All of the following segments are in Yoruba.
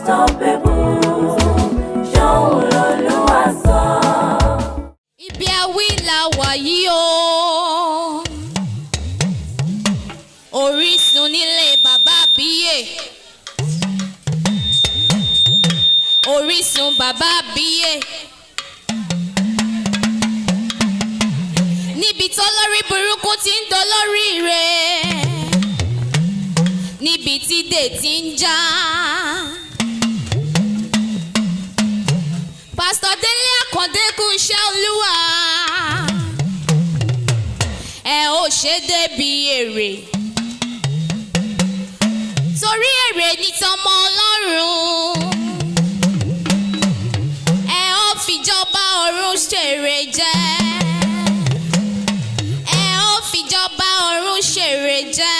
unstoppable. Ṣóhun l'Olúwa sọ. Ibi àwí la wà yìí o. Orísun nílé bàbá àbíyè. Orísun bàbá àbíyè. Níbi tọ́lórí burúkú ti ń dolórí rẹ̀. Níbi tí dè ti ń já. Pásítọ̀ Délé Àkàndé kú iṣẹ́ Olúwa. Ẹ ó ṣe débi èrè. Torí èrè ní tọmọ Ọlọ́run. Ẹ ó fìjọba ọ̀run ṣèrè jẹ́. Ẹ ó fìjọba ọ̀run ṣèrè jẹ́.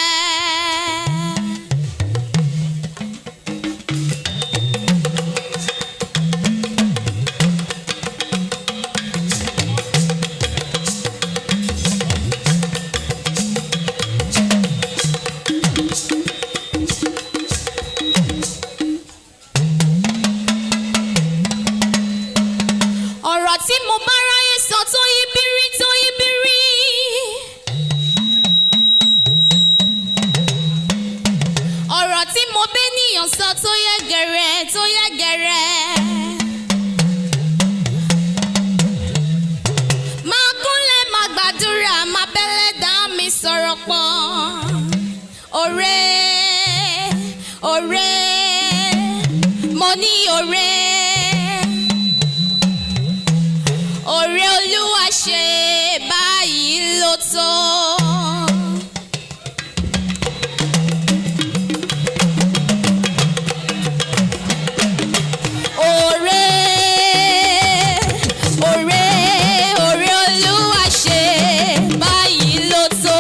Ọ̀rọ̀ tí mo bá ráyè sọ tó yí bírí tó yí bírí. Ọ̀rọ̀ tí mo bẹ́nìyàn sọ tó yẹ gẹ̀rẹ́ tó yẹ gẹ̀rẹ́. Máa kúnlẹ̀ máa gbàdúrà máa bẹ́lẹ̀ dá mi sọ̀rọ̀ pọ̀. Òré òré mo ní òré. Òré Olúwa ṣe báyìí ló tó. Òré òré òré Olúwa ṣe báyìí ló tó.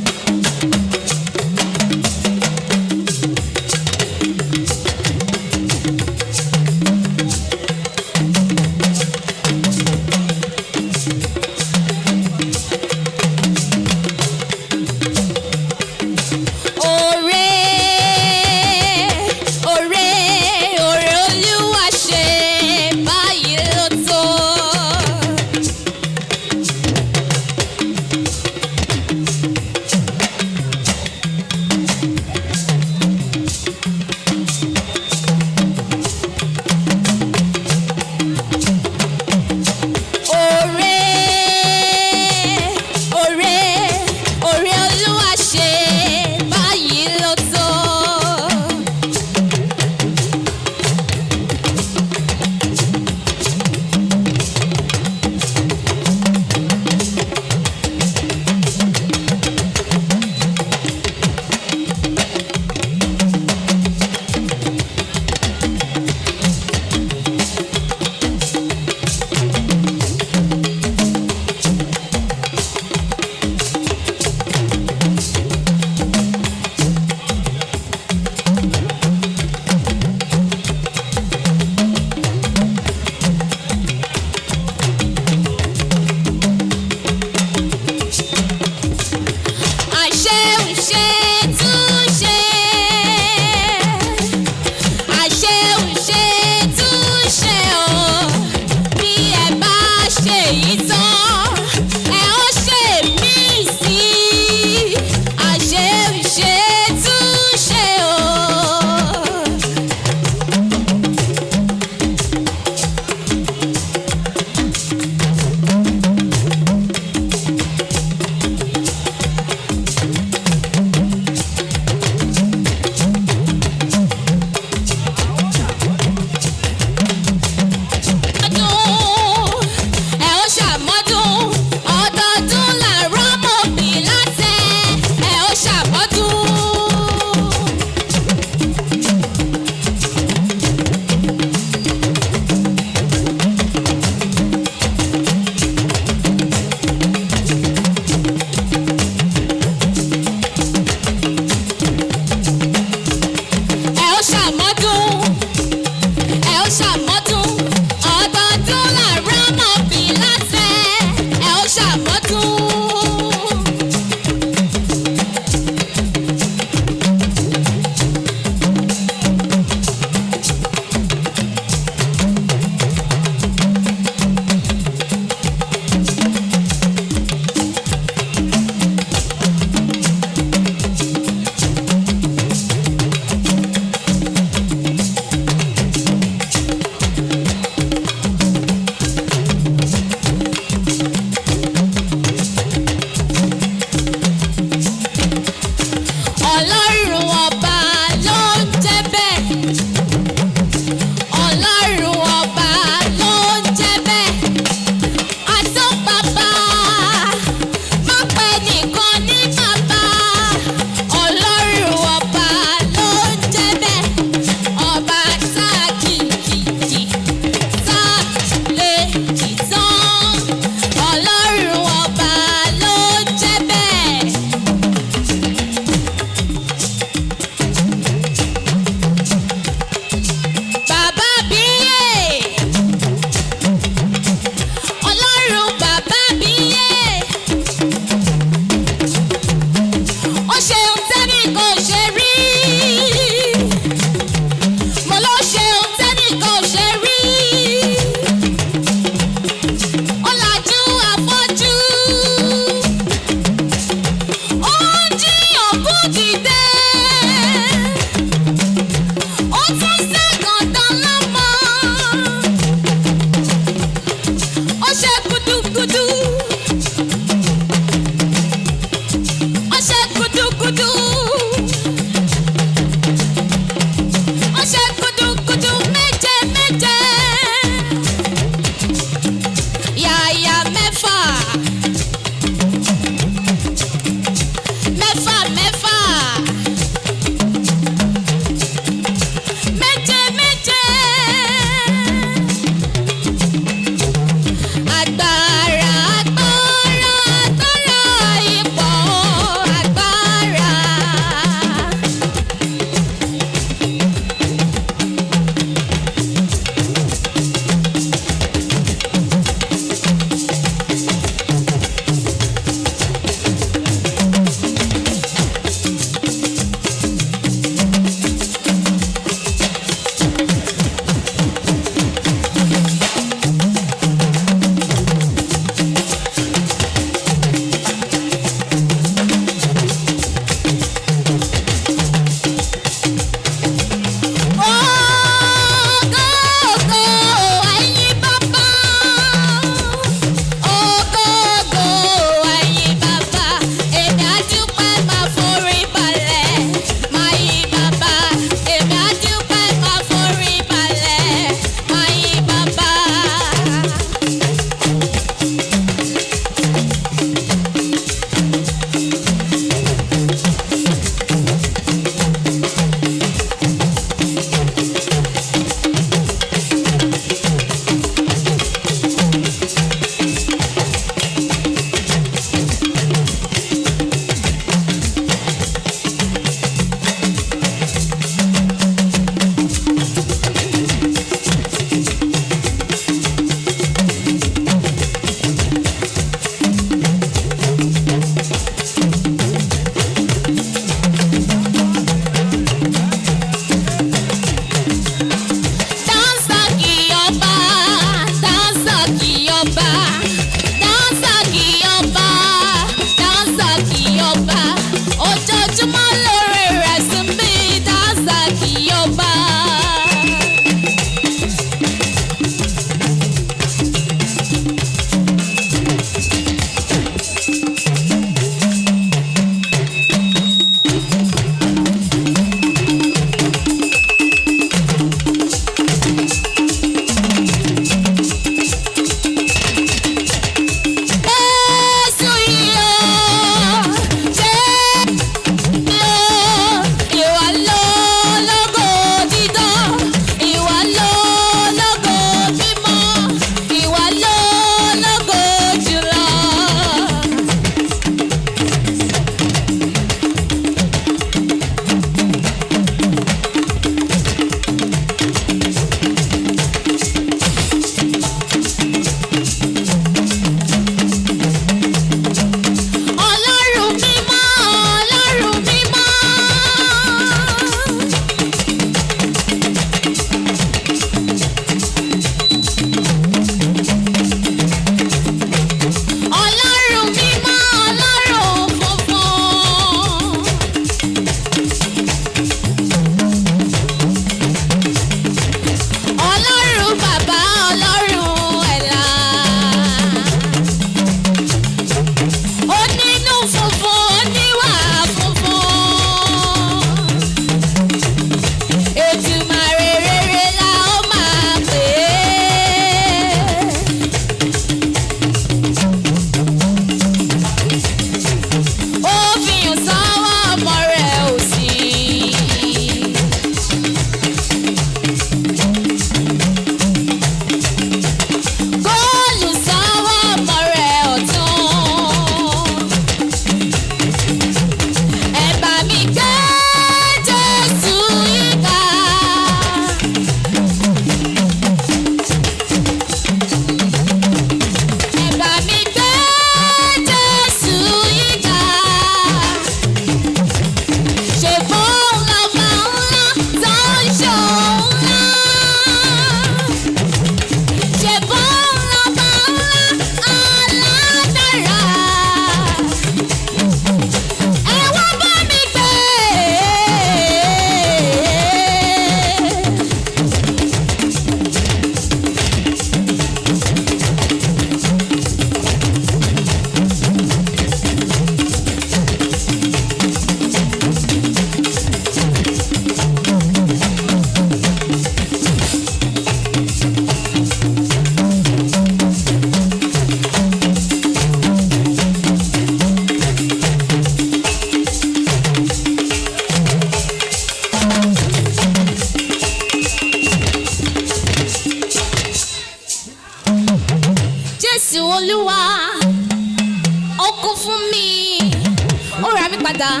padà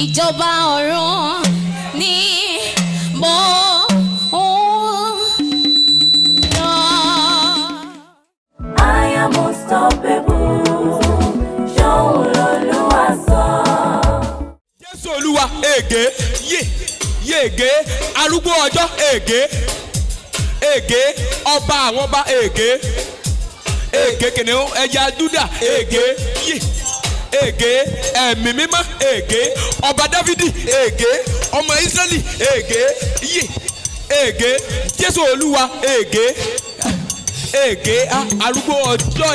ìjọba ọ̀run ni mo lọ. I am unstoppable. Ṣóhun l'Olúwa sọ. Jésù Olúwa ègé yéègé arúgbó ọjọ́ ègé ọba àwọn ọba ègé kìnìún ẹja Júdà ègé ẹ̀mí mímọ́ ègé ọba Dáfídì ègé ọmọ Ísírẹ́lì ègé Jésù Olúwa ègé arúgbó ọjọ́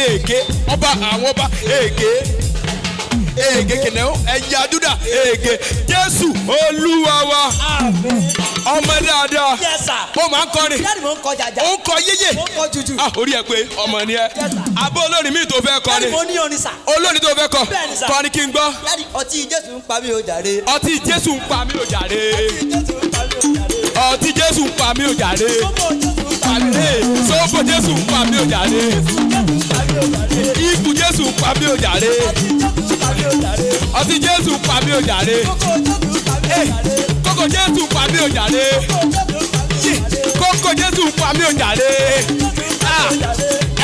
ègé ọba àwọn ọba ègé kìnìún ẹja Júdà ègé Jésù Olúwa wa ọmọ dáadáa ó máa ń kọrin ó ń kọ yéyé orí ẹ pé ọmọ ni ẹ abó olórin mi tó fẹ́ kọrin olórin tó fẹ́ kọrin kí n gbọ́. ọtí Jésù ń pa mí o jàre. ọtí Jésù ń pa mí o jàre. ọtí Jésù ń pa mí o jàre. sọ́ọ̀bù Jésù ń pa mí o jàre. ikú Jésù ń pa mí o jàre. ọtí Jésù ń pa mí o jàre. kókò Jésù ń pa mí o jàre. kókò Jésù ń pa mí o jàre.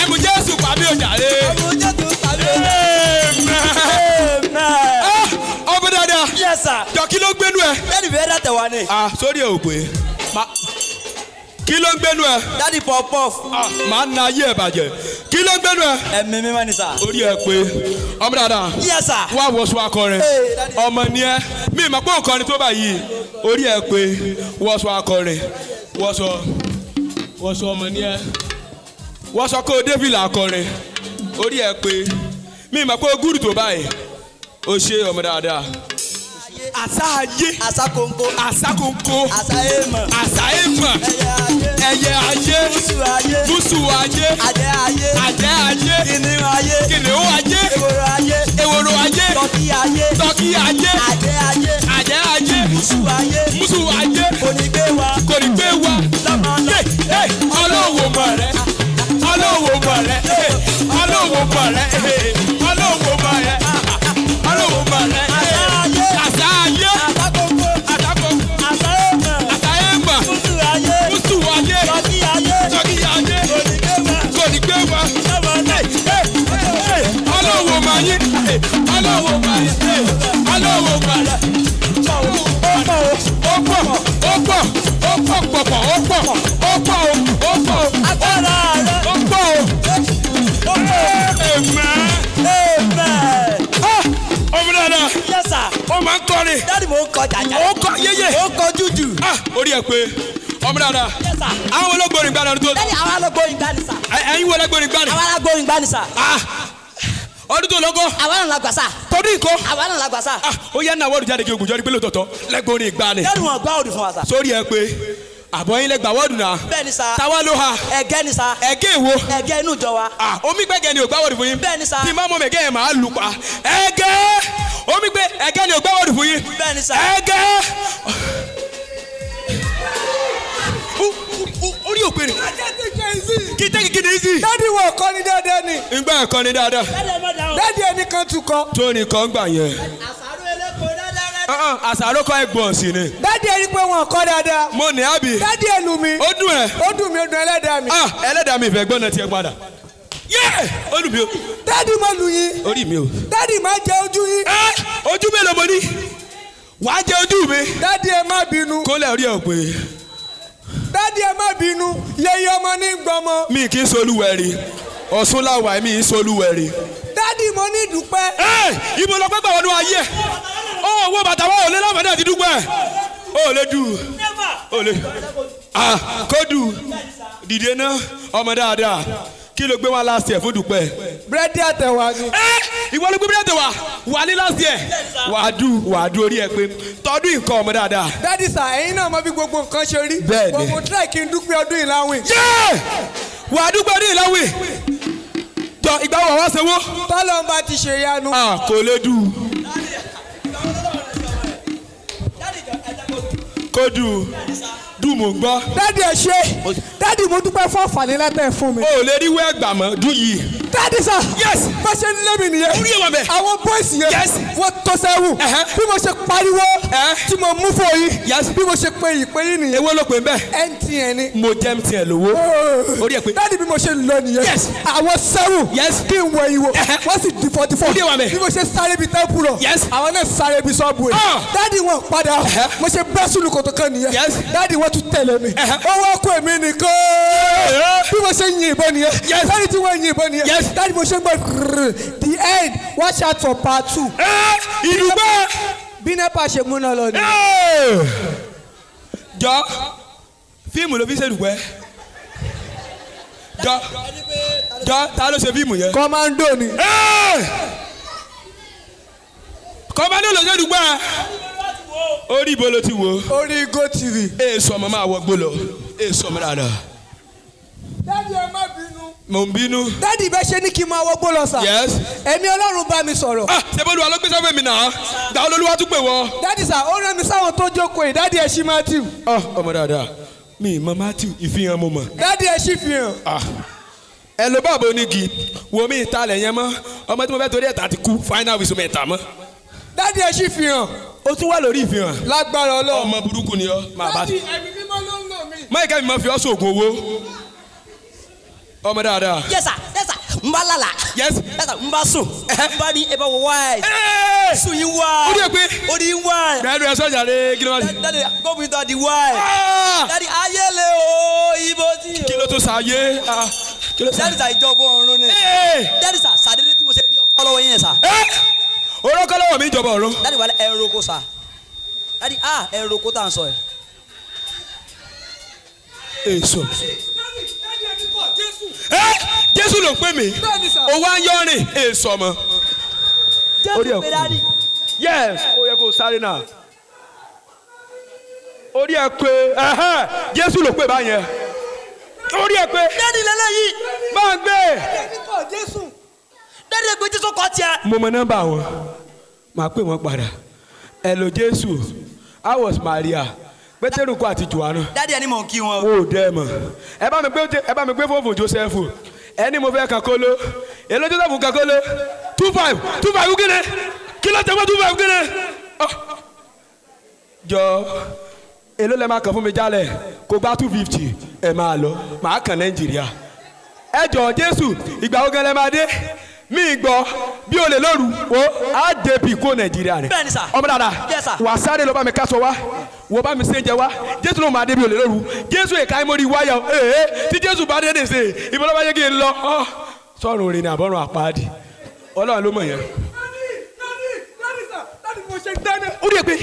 ẹmu Jésù pa mí o jàre. ọmọ dáadáa jọ kí ló ń gbénu ẹ. Daddy fẹ́ dá tẹ̀wá ni. sórí ẹ ò pé kí ló ń gbénu ẹ. Daddy pọ̀pọ̀f. màá na ayé ẹ bàjẹ́ kí ló ń gbénu ẹ. ẹ̀mí mímọ́ ni sà. orí ẹ pé ọmọ dáadáa wá wọṣọ akọrin ọmọ ni ẹ mi ìmọ̀ pé òǹkọrin tó báyìí orí ẹ pé wọṣọ akọrin wọṣọ ọmọ ni ẹ wọṣọ kó David akọrin orí ẹ pé mi ìmọ̀ pé ogúrù tó báyìí ó ṣe ọmọ dáadáa. àṣà ayé àṣà kòńkò àṣà èèmọ̀ ẹyẹ ayé búṣù ayé àjẹ́ ayé kìnìún ayé eworo ayé tọ́kì ayé àjẹ́ ayé búṣù ayé kò ní gbé wa ọlọ́wọ́ mọ̀ rẹ̀ ọlọ́wọ́ mọ̀ rẹ̀ ọlọ́wọ́ mọ̀ rẹ̀ ọlọ́wọ́ mọ̀ rẹ̀ ọlọ́wọ́ mọ̀ rẹ̀. Daddy mo ń kọ jàjà. ó kọ yéyé. ó kọ jújù. orí ẹ pé ọmọ dáadáa. àwọn olóògbórin gbani ọdún tó. Daddy àwọn olóògbórin gbani sà. ẹ̀yin wo olóògbórin gbani. àwọn olóògbórin gbani sà. ọdún tó lọ́gọ́. àwọn náà la gbà sà. tọdún ìkọ́. àwọn náà la gbà sà. ó yẹ náà wọ́ọ̀dù jáde kí ogun jọ́rí pé lóòótọ́ lẹ́gbórin gbani. Daddy wọn gbá òdì fún wa sà. sórí ẹ pé àbọ̀ yín lẹ gbà wọ́ọ̀dù náà. bẹ́ẹ̀ni sà. táwa ló ha. ẹ̀gẹ́ ni sà. ẹ̀gẹ́ wo. ẹ̀gẹ́ inú ìjọ wa. omi gbẹ́gẹ́ ni ò gbá wọ́ọ̀dù fún yín. bẹ́ẹ̀ni sà. tí máa mọ̀ mẹ́gẹ́ yẹn máa lù pa. ẹ̀gẹ́ omi gbé ẹ̀gẹ́ ni ò gbá wọ́ọ̀dù fún yín. bẹ́ẹ̀ni sà. ẹ̀gẹ́ orí òpèrè. kí tẹ́kì kí ni sí. Daddy wọ ọkọ ni dáadáa ni. ìgbà ẹ̀kọ́ ni dáadáa. Daddy ẹnìkan tún kọ. tó nìkan gbà yẹn. àṣàrò eléko dáadáa. àṣàrò kọ́ ẹ̀gbọ́n sí ni. Daddy ẹni pé wọn kọ dáadáa. mo ní àbí. Daddy ẹlù mi. ó dùn ẹ. ó dùn mí ó dùn ẹlẹ́dàá mi. ẹlẹ́dàá mi ìfẹ́ gbọ́n náà tiẹ̀ padà. yé ó lù mí o. Daddy mo lù yín. orí mi o. Daddy máa jẹ ojú yín. ojú mélòó mo ní. wàá jẹ ojú mi. Daddy ẹ má bínú. kólẹ̀ orí ẹ̀ pé. Daddy ẹ má bínú. yẹyẹ ọmọ ní gbọmọ. mi kì í solúwẹ̀rí ọ̀ṣun làwà mi ń solúwẹ̀rí. Daddy mo ní dúpẹ́. ibo lọ pẹ́ gbà wọnú ayé. owó bàtà wọn ò lé láǹfààní àti dúpẹ́. ó lè dù ó lè. kódù dìde náà ọmọ dáadáa kí ló gbé wá last year fún dúpẹ́. búrẹ́dì àtẹ̀wá ni. ìwọ ló gbé búrẹ́dì àtẹ̀wá wà ní last year. wàá dù orí ẹ pé tọdún nǹkan ọmọ dáadáa. Daddy sà ẹ̀yin náà mọ bí gbogbo nǹkan ṣe rí. Bẹ́ẹ̀ni. gbogbo try kí n dúpẹ́ ọdún yìí láwìn. wàá dúpẹ́ ọdún yìí láwìn. jọ ìgbà wo wá sanwó. tọ́lọ́ ń bá ti ṣe yanu. kò lè dù. kó dù mò ń gbọ́. Daddy ẹ ṣé. Daddy mo dúpẹ́ fún àǹfààní látẹ̀ fún mi. o ò lè rí wẹ́ẹ̀gbà mọ́ dùn yìí. Daddy sir. Yes. Bó ṣe lé mi nìyẹn. Orí ẹ̀ wà bẹ̀. Àwọn boys yẹn. Yes. Wọ́n tó sẹ́wù. Bí mo ṣe pariwo. Tí mo mú fún yín. Yes. Bí mo ṣe pe ìpè yín nìyẹn. Èwo ló pè ń bẹ̀? MTN ni. Mo jẹ́ MTN lówó. Orí ẹ̀ pé. Daddy bí mo ṣe lọ nìyẹn. Yes. Àwọn sẹ́wù. Yes. Kí n wọ ìwò. Wọ́n sì di 44. Orí ẹ̀ wà bẹ̀. Bí mo ṣe sáré bi tẹ́pù lọ. Yes. Àwọn náà sáré bi sọ́ọ̀bù ẹ̀. Daddy wọn padà. Mo ṣe bẹ́ sùlù kòtò kan nìyẹn. Yes. Daddy wọn tún tẹ̀lé mi. Ó wá kó èmi nìkan. Bí mo ṣe yin ìbọn nìyẹn. Yes. Daddy tí wọ́n yin ìbọn nìyẹn. Yes. Daddy mo ṣe gbọ́ the end watch out for part 2. Ìdúgbò. Bí NEPA ṣe múná lọ ni. Jọ fíìmù ló fi ṣe dùgbẹ́. Jọ ta ló ṣe fíìmù yẹn? Commando ni. Commando ló ṣe dùgbẹ́. Orí ibo ló ti wo? Orí GoTV. Èso ọmọ máa wọgbó lọ. Èso ọmọ dáadáa. Daddy ẹ má bínú. Mo ń bínú. Daddy bẹ́ẹ̀ ṣe ní kí n máa wọgbó lọ sà. Yes. Ẹ̀mí Ọlọ́run bá mi sọ̀rọ̀. Ṣé bọ́lú wa ló gbé sọ́fẹ̀ mi náà? Gbà olólùwà tún pè wọ́. Daddy sà ó rán mi sáwọn tó jókòó yìí. Daddy ẹ ṣí Matthew. Ọmọ dáadáa. Mi mọ Matthew ìfihàn mo mọ̀. Daddy ẹ ṣí fihàn. Ẹ ló bá onígi wo mi ìtalẹ̀ yẹn mọ́. Ọmọ tí mo fẹ́ torí ẹ̀ta ti kú final whistle mẹ́ta mọ́. Daddy ẹ ṣí fihàn. Ó tún wà lórí ìfihàn. Lágbára Ọlọ́run. Ọmọ burúkú ni ọ́. Daddy ẹ̀mí mímọ́ ló ń lò mí. Máyìíká mi máa fi ọ́ sóògùn owó. Ọmọ dáadáa. Yes sir. Yes sir. N bá lálà. Yes. Yes sir. N bá sùn. N bá ní ẹbá wọ wáì. Sùn yín wáì. Ó dé pé. Ó di wáì. Bẹ́ẹ̀ni ẹ sọ́jà lé kí ló wá sí. Daddy go with the wáì. Daddy ayẹlẹ o ibo tí o. Kí ló tó sáyé? Daddy sa ìjọba ọ̀run ni. Daddy sa sàdédé tí mo ṣe rí ọkọ lọ́wọ́ yín yẹn sa. Orúkọ lọ́wọ́ mi ìjọba ọ̀run. Daddy wà lẹ ẹ̀rọ oko sa. Daddy ẹ̀rọ oko tá à ń sọ ẹ̀. Èso. Jésù ló ń pè mí. Ó wá ń yọrin. Èso ọmọ. Jésù pé Daddy. Yes. Ó yẹ kó sáré náà. Orí ẹ pé Jésù ló pè báyẹn. Orí ẹ pé. Daddy lélẹ́yìí. Máa gbé. Daddy gbé Jésù kọ́ tiẹ̀. Mo mọ nọ́mbà wọn. Màá pè wọ́n padà. Hello Jésù. I was Maria. Pétérù kọ́ àti Jòhánù. Daddy ẹni mọ̀ kí wọn. Wò ó dẹ́ mọ̀. Ẹ bá mi gbé fóònù Joseph. Ẹni mo fẹ́ kan kóló. Èló Joseph kan kóló. 25 gíní. Kí ló tẹ́ mọ́ 25 gíní? Jọ èló lẹ máa kàn fún mi jálẹ̀ kó gbá 250 ẹ máa lọ màá kàn Nàìjíríà. Ẹ jọ Jésù ìgbà wo gan lẹ máa dé? Mi gbọ́ bí o lè lóru o á débi kó Nàìjíríà rẹ̀. Bẹ́ẹ̀ni sà. Ọmọ dáadáa. Yes sir. Wà sáré lọ bá mi kásọ wá wo bá mi séńjẹ wá Jésù ló máa débi o lè lóru Jésù èka ìmọ̀rí wáyà o tí Jésù bá dé ṣe ìbọn lọ́ba yẹ kí n lọ sọ̀rùn orin ní àbọ̀rùn àpáàdì Ọlọ́run ló mọ̀ yẹn. Ó rí i pé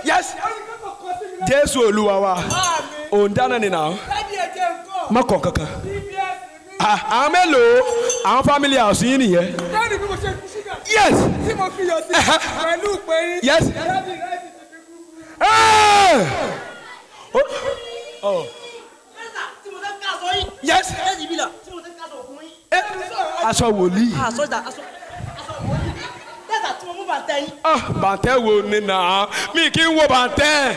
yes Jésù Olúwa wa òun dáná ni nà mọ́kàn kankan. Àwọn mélòó àwọn family house yín nìyẹn. Yes. Tí mo fi yọ sí pẹ̀lú pé yín. Yes. Yes. Aṣọ wòlíì. Bàǹtẹ́ wo ni nà? Mi kì í wo bàǹtẹ́.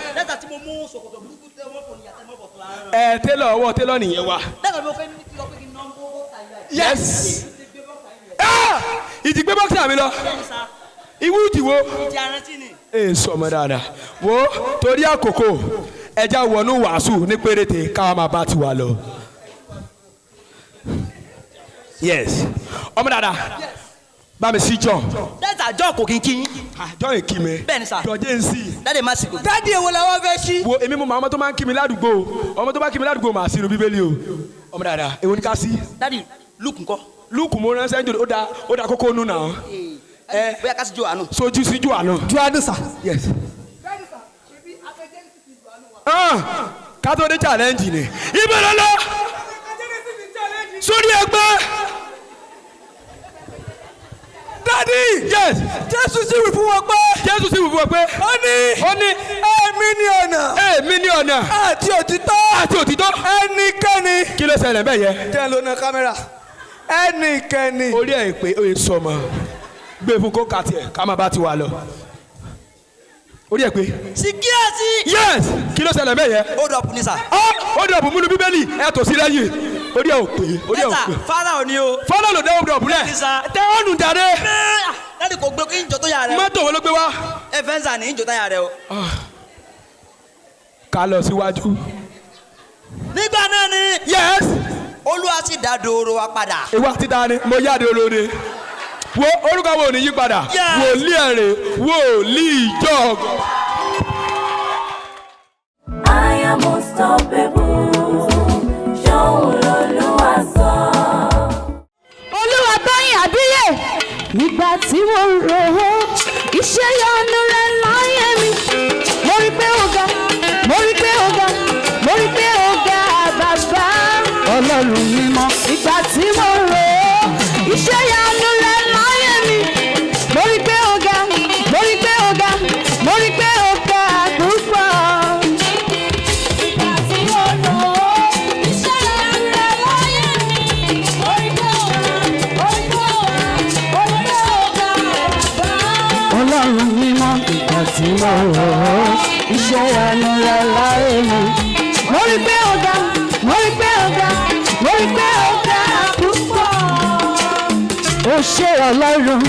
Télọ̀ ọwọ́ télọ̀ nìyẹn wa. Yes. Ìdìgbé bọ́ksà mi lọ. Iwú ìdìwó. Èso ọmọ dáadáa. Wo torí àkókò ẹja wọnú wàásù ní péréte káwa máa bá tiwa lọ. Yes. Ọmọ dáadáa. Bá mi sí John. Dẹ́sà John kò kí n kí. John èkì mi. Bẹ́ẹ̀ni sà. Jọ̀jẹ̀ ń sí. Daddy má sì kò. Daddy èwo la wá fẹ́ ṣí. Wo èmi mo mọ ọmọ tó máa ń kí mi ládùúgbò ọmọ tó bá kí mi ládùúgbò màá sínú Bíbélì o. Ọmọ dáadáa èwo ni ká sí. Daddy Luke ńkọ́. Luke mo ránṣẹ́ ń jòdì ó da kókó nù náà. Bóyá ká sí Jòhánù. Sojú sí Jòhánù. Jòhánù sà. Yes. Kátó dé challenge ni. Ibẹ̀ lọ́lọ́. Sórí ẹgbẹ́. Daddy. Yes. Jésù sì wí fún wọn pé. Jésù sì wí fún wọn pé. Ó ní. Èmi ni ọ̀nà. Èmi ni ọ̀nà. Àti òtítọ́. Àti òtítọ́. Ẹnikẹ́ni. Kí ló ṣẹlẹ̀ bẹ́ẹ̀ yẹn? Jẹ́ ló na kámẹ́rà. Ẹnikẹ́ni. Orí ẹ̀ pé ó yẹ sọmọ. Gbé fún kó kà tiẹ̀ ká máa bá ti wà lọ. Orí ẹ̀ pé. Síkírẹ́tì. Yes. Kí ló ṣẹlẹ̀ bẹ́ẹ̀ yẹn? Hold up ní sà. Ó dọ̀bù múnú Bíbélì ẹ̀ tò sí lẹ́yìn. orí ẹ̀ ò pé orí ẹ̀ ò pé. Fáráò ni o. Fáráò ló dẹ́wọ́ dọ̀búlẹ̀ tẹ ọ́nù jáde. Dáàdì kò gbé kí n jọ tó yà rẹ. mọ́tò wo ló gbé wá. Ẹ fẹ́ ń sà ní ìjọ táyà rẹ o. ká lọ síwájú. Nígbà náà ni. yes. Olúwa sì dá dòrò wa padà. ìwà ti dá ni mo yáde olóore. wo orúkọ wo ni yí padà. wòlíì ẹ̀rẹ̀ wòlíì jọ̀g. I am unstoppable. Ṣóun lolúwa sọ. Olúwa Tóyìn Àbíyè. Nígbà tí mo rò ó, iṣẹ́ ìyanu rẹ̀ láyé mi. Mo rí pé ó ga, mo rí pé ó ga, mo rí pé ó ga bàbá. Ọlọ́run mímọ́. Nígbà tí mo rò ó, iṣẹ́ ìyanu rẹ̀ láyé mi. Mo rí pé ó ga, mo rí pé ó ga, mo rí pé ó ga púpọ̀. Nígbà tí mo rò ó, iṣẹ́ ìyanu rẹ̀ láyé mi. Mo rí pé ó ga, mo rí pé ó ga, mo rí pé ó ga bàbá. Ọlọ́run mímọ́. Nígbà tí mo rò ó, iṣẹ́ ìyanu rẹ̀ láyé mi. Mo rí pé ó ga, mo rí pé ó ga, mo rí pé ó ga púpọ̀. Ó ṣe Ọlọ́run,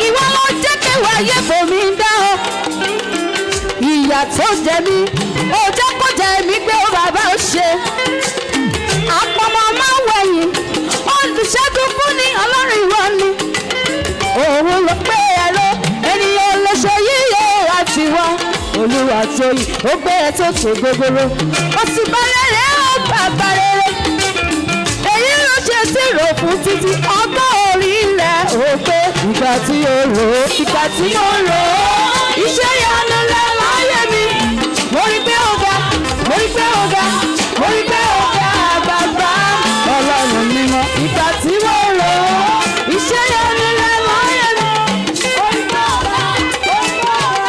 ìwọ ló jẹ́ kéwàá ayé fòmí dá ọ. Ìyà tó jẹ mí, ó jẹ́ kó jẹ mí pé ó bàbá ó ṣe. Àpọ̀mọ́ máa ń wẹ̀yìn, olùṣègùn fún ni Ọlọ́run ìwọ ni. Òun ló pé ẹ̀rọ, ènìyàn lè ṣe yíyẹ àti wá. Olúwa Tóyìn, ó gbé ẹ tó tó gbogbooro. Ó sì bá rere, ó bàbá rere. Èyí ló ṣe tí rò fún títí ọgbọ́n orí rẹ̀ ò pé. Ìgbà tí ó rò ó, ìgbà tí ó rò ó, iṣẹ́ ìyanu rẹ̀ láyé mi. Mo rí pé ó ga, mo rí pé ó ga, mo rí pé ó ga bàbá. Ọlọ́run mímọ́. Ìgbà tí mo rò ó, iṣẹ́ ìyanu rẹ̀ láyé mi. Mo rí pé ó ga, mo rí pé ó ga,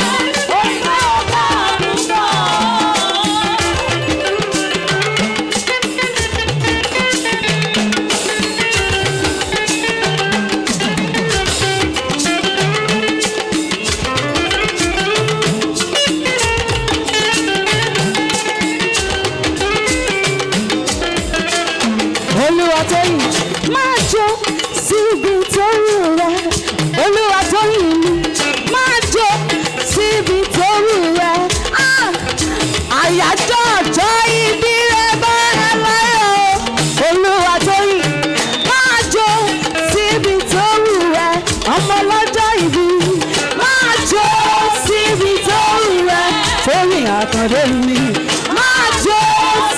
mo rí pé ó ga púpọ̀. Olúwa Tóyìn, máa jó síbi tó wù rẹ̀. Olúwa Tóyìn mi, máa jó síbi tó wù rẹ̀. Àyájọ́ ọjọ́ ìbí rẹ̀ bá ẹ láyọ̀. Olúwa Tóyìn, máa jó síbi tó wù rẹ̀. Ọmọ lọ́jọ́ ìbí, máa jó síbi tó wù rẹ̀. Tóyìn Àkàndé mi, máa jó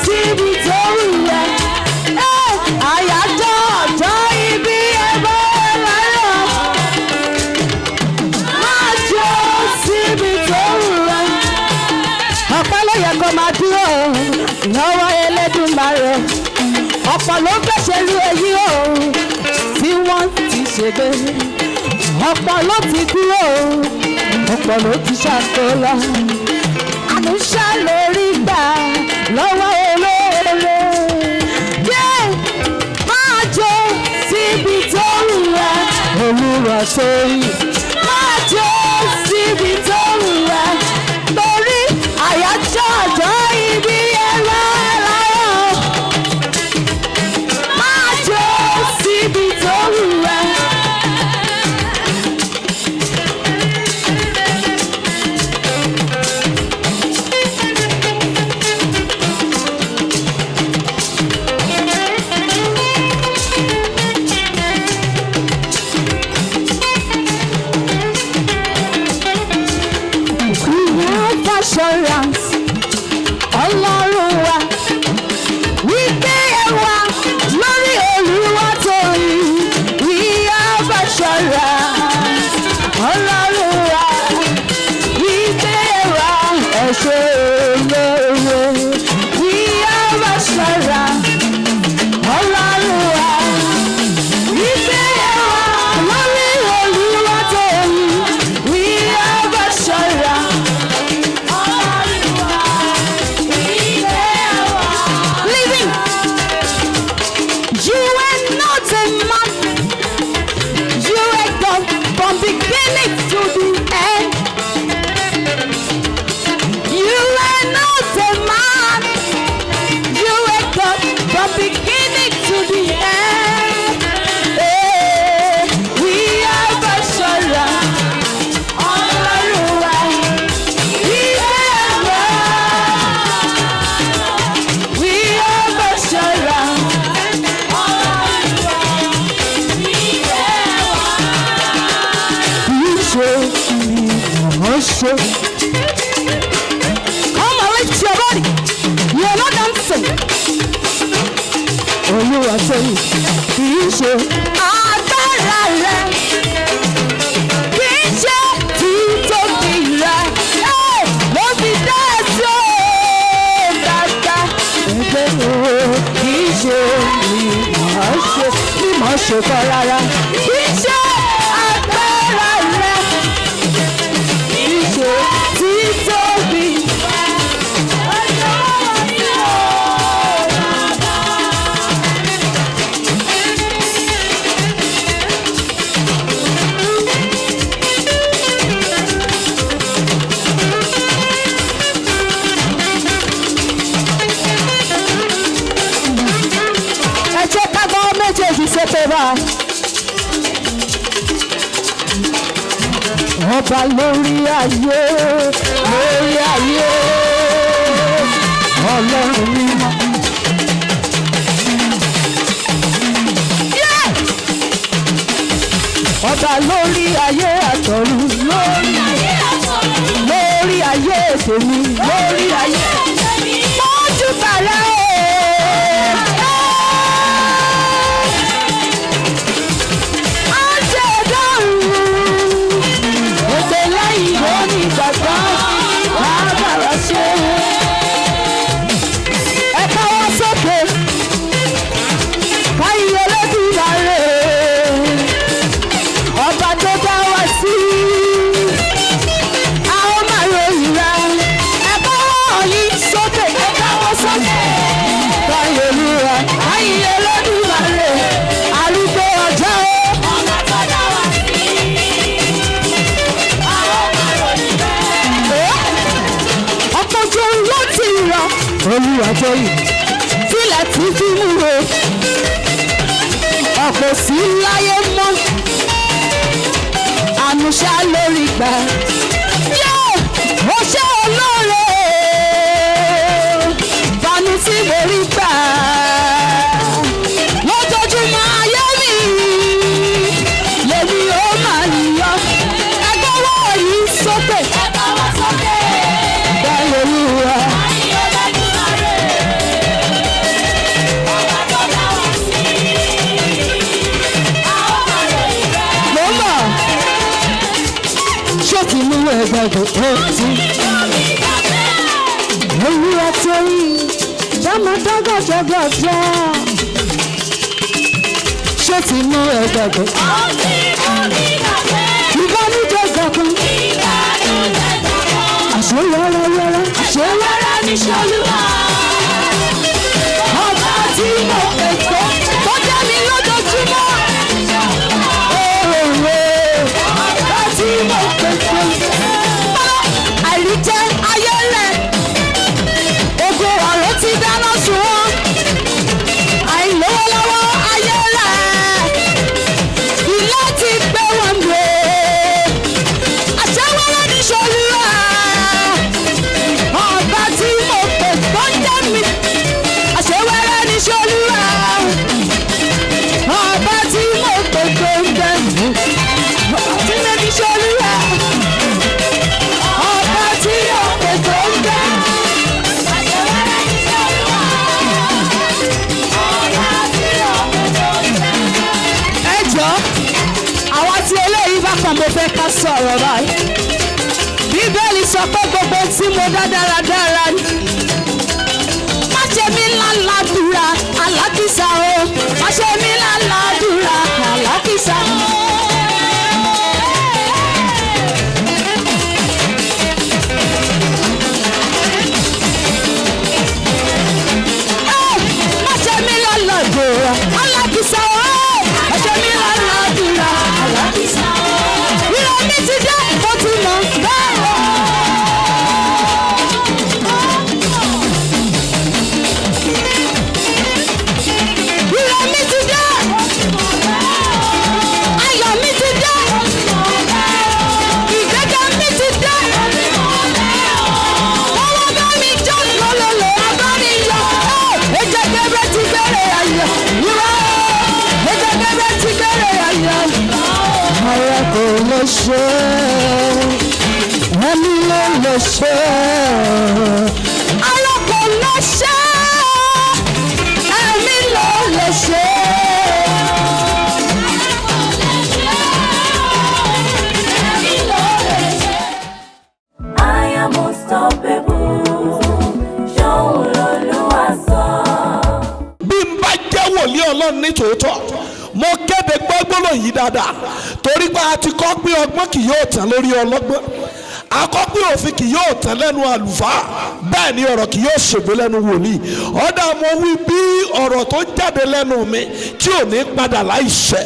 síbi tó wù rẹ̀. Àyájọ́ ọjọ́ ìbí ẹ bá ẹ láyọ̀. Máa jó síbi tó wù rẹ̀. Ọ̀pọ̀ ló yẹ kó máa dúró lọ́wọ́ Elédùmarè. Ọ̀pọ̀ ló fẹ́ ṣe irú èyí o tí wọ́n ti ṣègbè. Ọ̀pọ̀ ló ti kúrò, ọ̀pọ̀ ló ti ṣàkólọ. Àlùṣà lórí gbà lọ́wọ́ olóore. Máa jó síbi tó wù rẹ̀. Olúwa Tóyìn, máa jó síbi tó wù rẹ̀. Torí àyájọ́ ọjọ́ ìbí ẹ̀rọ ẹ̀láyọ̀. Máa jó síbi tó wù rẹ̀. Assurance, Ọlọ́run wa, wípé ẹ wà lórí Olúwa Tóyìn. We have assurance, Ọlọ́run wa, wípé ẹ wà ẹ ṣé olóore. We have assurance, Ọlọ́run wa, wípé ẹ wà lórí Olúwa Tóyìn. We have assurance. ṣe kọ́ rárá. Iṣẹ́ agbára rẹ̀, iṣẹ́ títóbi. Ọba lórí ayé, Ọlọ́run mímọ́. Ọba lórí ayé àtọ̀run, lórí ayé tèmi, lórí ayé tèmi. Mọ́jú bàrẹ́ o. Olùwàjọ yìí tilẹ̀ tí fi mú ro ọ̀pọ̀ sí láyé mọ́ àmúṣá lórí gbà ó ṣe olóore fani tí mo rí gbà lójoojúmọ́ ayé mi lèmi ó máa yọ ẹgbẹ́ wọ́n yìí sókè báyọ̀ olúwa. Olúwa torí jámọ́dágọ́jọ́gọ́jọ́ ṣé ti mú ẹgbẹ̀gbẹ̀. Ìbánújẹ́ gbọ̀ngàn. Àṣẹ wẹ́rẹ́wẹ́rẹ́. Àṣẹ wẹ́rẹ́ ní ṣolúwa. Ọba tí mo pè tó jẹ́ mi lójoojúmọ́. Ọba tí mo pè tó. Àìríjẹ́ ayẹ́lẹ̀. Ogun ọ̀rọ̀ ti dáná sun wọ́n. Àìlówó lọ́wọ́ ayẹ́lẹ̀. Ilé ti gbé wọn lé. Àṣẹwọ́rẹ́ ní ṣolúwa. Ọba tí mo pè tó jẹ́ mi. Àṣẹwọ́rẹ́ ní ṣolúwa. Ọba tí mo pè tó jẹ́ mi. Ọba tí mo ní ṣolúwa. Ọba tí mo pè tó jẹ́ mi. Àṣẹwọ́rẹ́ ní ṣolúwa. Ọba tí mo pè tó jẹ́ mi. Ẹ jọ̀ọ́, àwọn tí eléyìí bá kàn mo fẹ́ ká sọ̀rọ̀ báyìí. Bíbélì sọ pé gbogbo tí mo dá dáradára ni. Má ṣe mí lálàdúrà alákìsà o. Má ṣe mí lálàdúrà alákìsà o. Má ṣe mí lálàdúrà alákìsà o. Má ṣe mí lálàdúrà alákìsà o. Ìrọ̀ mi ti dé, mo ti mọ̀ bẹ́ẹ̀ o. Ìrọ̀ mi ti dé, ayọ̀ mi ti dé, ìgbéga mi ti dé. Ọwọ́ bá mi jọ́ lọ́lọ́lọ́, abá mi yọ. Ejegebe ti bẹ̀rẹ̀ ayọ̀, ìwọ. Ejegebe ti bẹ̀rẹ̀ ayọ̀. Ọ̀rẹ́ kò lè ṣe ẹni ló lè ṣe. Ọ̀rẹ́ kò lè ṣe ẹni ló lè ṣe. I am unstoppable. Ṣóun l'Olúwa sọ. Bí n bá jẹ́ wòlíì Ọlọ́run ní tòótọ́, mo kéde gbọ́gbọ́lọ̀ yìí dáadáa torí pé a ti kọ́ pé ọgbọ́n kì yóò tán lórí ọlọ́gbọ́n, a kọ́ pé òfin kì yóò tán lẹ́nu àlùfáà, bẹ́ẹ̀ ni ọ̀rọ̀ kì yóò ṣègbè lẹ́nu wòlíì. ọ̀dà mo wí bí ọ̀rọ̀ tó jáde lẹ́nu mi tí ò ní padà láìṣẹ,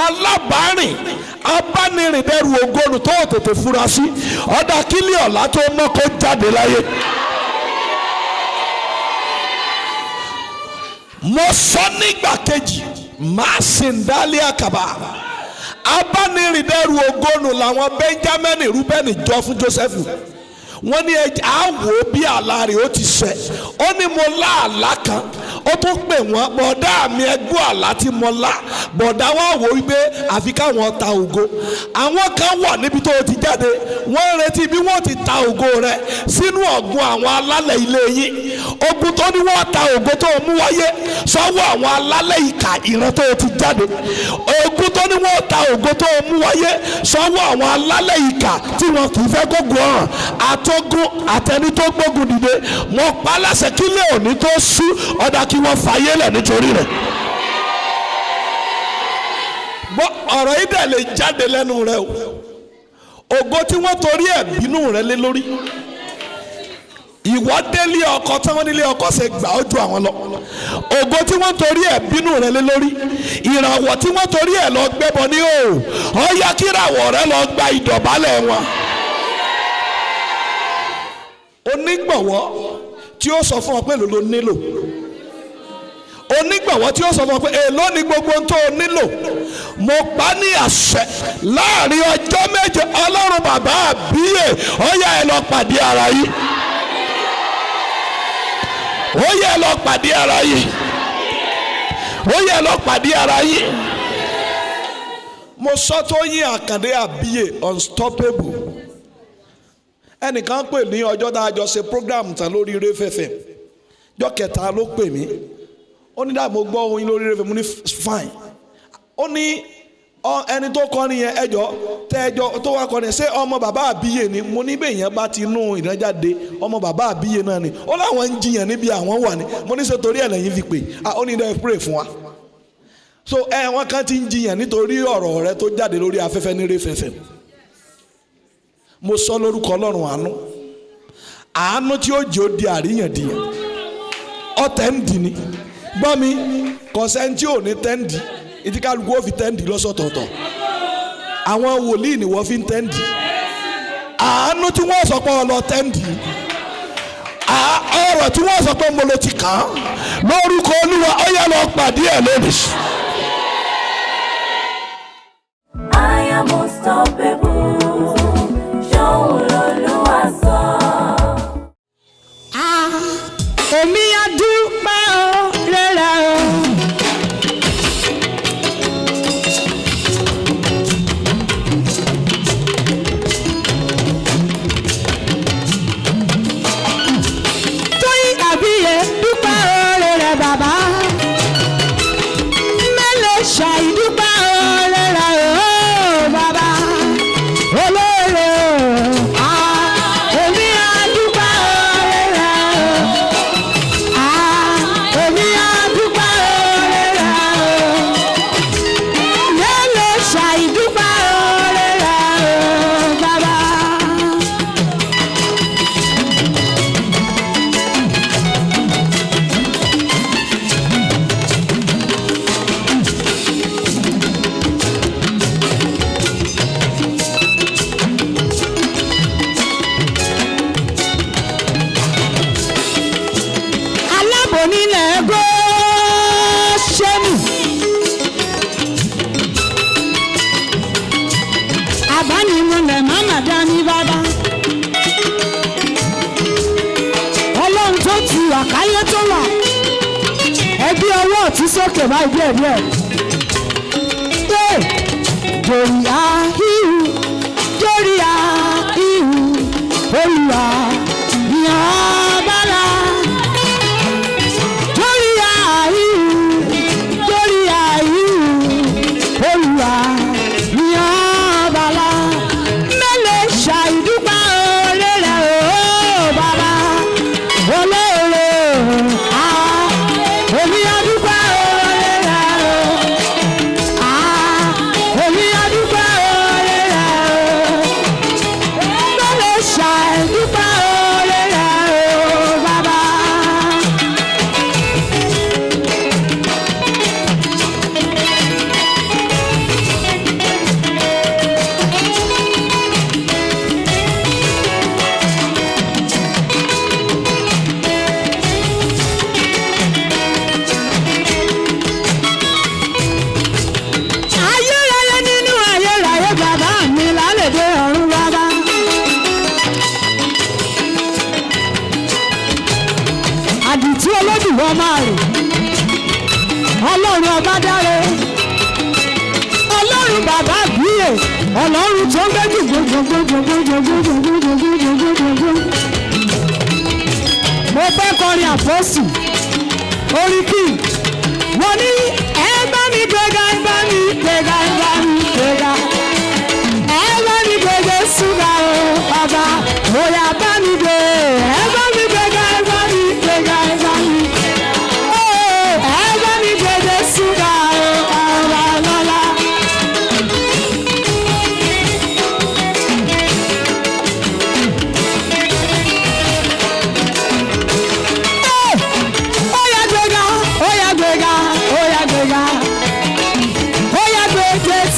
alábàárìn abánirìn dẹrù ògonu tó tètè fura sí, ọ̀dà kílí ọ̀la tó mọ́ kó jáde láyé. mo sọ nígbà kejì máa sìn dálé àkàbà, abánirìn dẹrù ògonu làwọn Benjamin Rúbẹ́nì jọ fún Jósẹ́fù. wọ́n ní àwò bí àlá rẹ̀ ó ti ṣẹ, ó ní mo lá àlá kan, ó tún pè wọ́n bọ̀dá mi ẹgbẹ́ àlá tí mo lá, bọ̀dá wọn wò wípé àfi káwọn ta ògo. àwọn kan wà níbi tó ti jáde, wọ́n retí bí wọ́n ti ta ògo rẹ̀ sínú ọ̀gbun àwọn alálẹ̀ ilé yín. ogun tó ní wọ́n ta ògo tó mú wáyé sọ́wọ́ àwọn alálẹ̀ ìkà ìran tó ti jáde. ogun tó ní wọ́n ta ògo tó mú wáyé sọ́wọ́ àwọn alálẹ̀ ìkà tí wọn kì í fẹ́ kó gun ọ̀ràn àtọ́gùn àtẹni tó gbógun dìde. mo pa láṣẹ kílẹ̀ òní tó sú, ọ̀dà kí wọ́n fàyè lẹ̀ nítorí rẹ̀. bọ́ ọ̀rọ̀ yìí dẹ̀ lè jáde lẹ́nu rẹ̀ o. ògo tí wọ́n torí ẹ̀ bínú rẹ̀ lé lórí, ìwọ délé ọkọ tí wọ́n nílé ọkọ ṣe gbà ó ju àwọn lọ. ògo tí wọ́n torí ẹ̀ bínú rẹ̀ lé lórí, ìràwọ̀ tí wọ́n torí ẹ̀ lọ gbẹ́bọ ní o, ó yá kí ìràwọ̀ rẹ̀ lọ gba ìdọ̀bálẹ̀ wọn. onígbọ̀wọ́ tí ó sọ fún ọ pé èlò ló nílò, onígbọ̀wọ́ tí ó sọ fún ọ pé èlò ní gbogbo ohun tó o nílò, mo pa ní àṣẹ láàrin ọjọ́ méje Ọlọ́run bàbá àbíyè ó yá ẹ lọ pàdé ara yìí, ó yá ẹ lọ pàdé ara yìí, ó yá ẹ lọ pàdé ara yìí. mo sọ tó yín Àkàndé àbíyè unstoppable. ẹnìkan pè ní ọjọ́ tá a jọ ṣe program tán lórí réfẹ́fẹ́, ọjọ́ kẹta ló pè mí, ó ní dáàbò gbọ́ ohun lórí réfẹ́, mo ní fine. ó ní ẹni tó kọrin yẹn ẹjọ́ tẹ́ẹjọ́ tó wá kọrin ṣé ọmọ bàbá àbíyè ni, mo ní bẹ́ẹ̀ yẹn bá ti nú ìrẹ́jáde ọmọ bàbá àbíyè náà ni. ó láwọn ń jiyàn níbi àwọn wà ní, mo ní ṣe torí ẹ̀ lẹ́yìn fi pè, ó ní dẹ́ pray fún wa. so wọn kan ti ń jiyàn nítorí ọ̀rọ̀ rẹ tó jáde lórí afẹ́fẹ́ ní réfẹ́fẹ́. mo sọ lórúkọ Ọlọ́run àánú tí ó jẹ́ ó di àríyànjiyàn, ọ̀tẹ̀ ń dì ní gbọ́ mi, kọ̀sẹ́ntì ò ní tẹ́ǹdì, ìdíkàlùkù ó fi tẹ́ǹdì lọ́sọ̀tọ̀ọ̀tọ̀, àwọn wòlíì ni wọ́n fi ń tẹ́ǹdì. àánú tí wọ́n sọ pé ọlọ tẹ́ǹdì, ọ̀rọ̀ tí wọ́n sọ pé mo lè ti kàn án lórúkọ Olúwa ó yá lọ pàdé ẹ̀ lónìí. I am unstoppable. Èmi á dúpẹ́ rere o. Tóyìn àbíyè dúpẹ́ rere bàbá. Mélòó ṣàì dúpẹ́ rere o bàbá. Olóore o. Èmi á dúpẹ́ rere o. Èmi á dúpẹ́ rere o. Mélòó ṣàì dúpẹ́ rere o bàbá. Alábònílẹ̀ Góṣẹ́nì, abánimúlẹ̀ mama dání bàbá, Ọlọ́run tó ti àkáyé tó wà, ẹbí ọwọ́ ọ̀tún sókè báyìí díẹ̀ díẹ̀. Dòríà ihu, dòríà ihu, Olúwa yàn bàlá. Dòríà ihu, dòríà ihu, Olúwa yàn bàlá. Mélòó ṣàì dúpẹ́ rere o bàbá. Olóore o, èmi á dúpẹ́ rere o. wọ́n máa rè ọlọ́run ọba dáre ọlọ́run bàbá bíyè ọlọ́run tó ń gbé gbogbogbogbogbogbogbogbogbogbogbogbogbogbogbogbogbò. mo fẹ́ kọrin àpọ́sù orin kì í mo ní ẹ bá mi gbéga ẹ bá mi gbéga ẹ bá mi gbéga ẹ bá mi gbéga ṣúgà o ọba bóyá bá mi gbé ẹ bá mi gbéga ẹ bá mi gbéga ẹ bá mi ẹ bá mi gbéga ṣúgà o ọba lọ́la.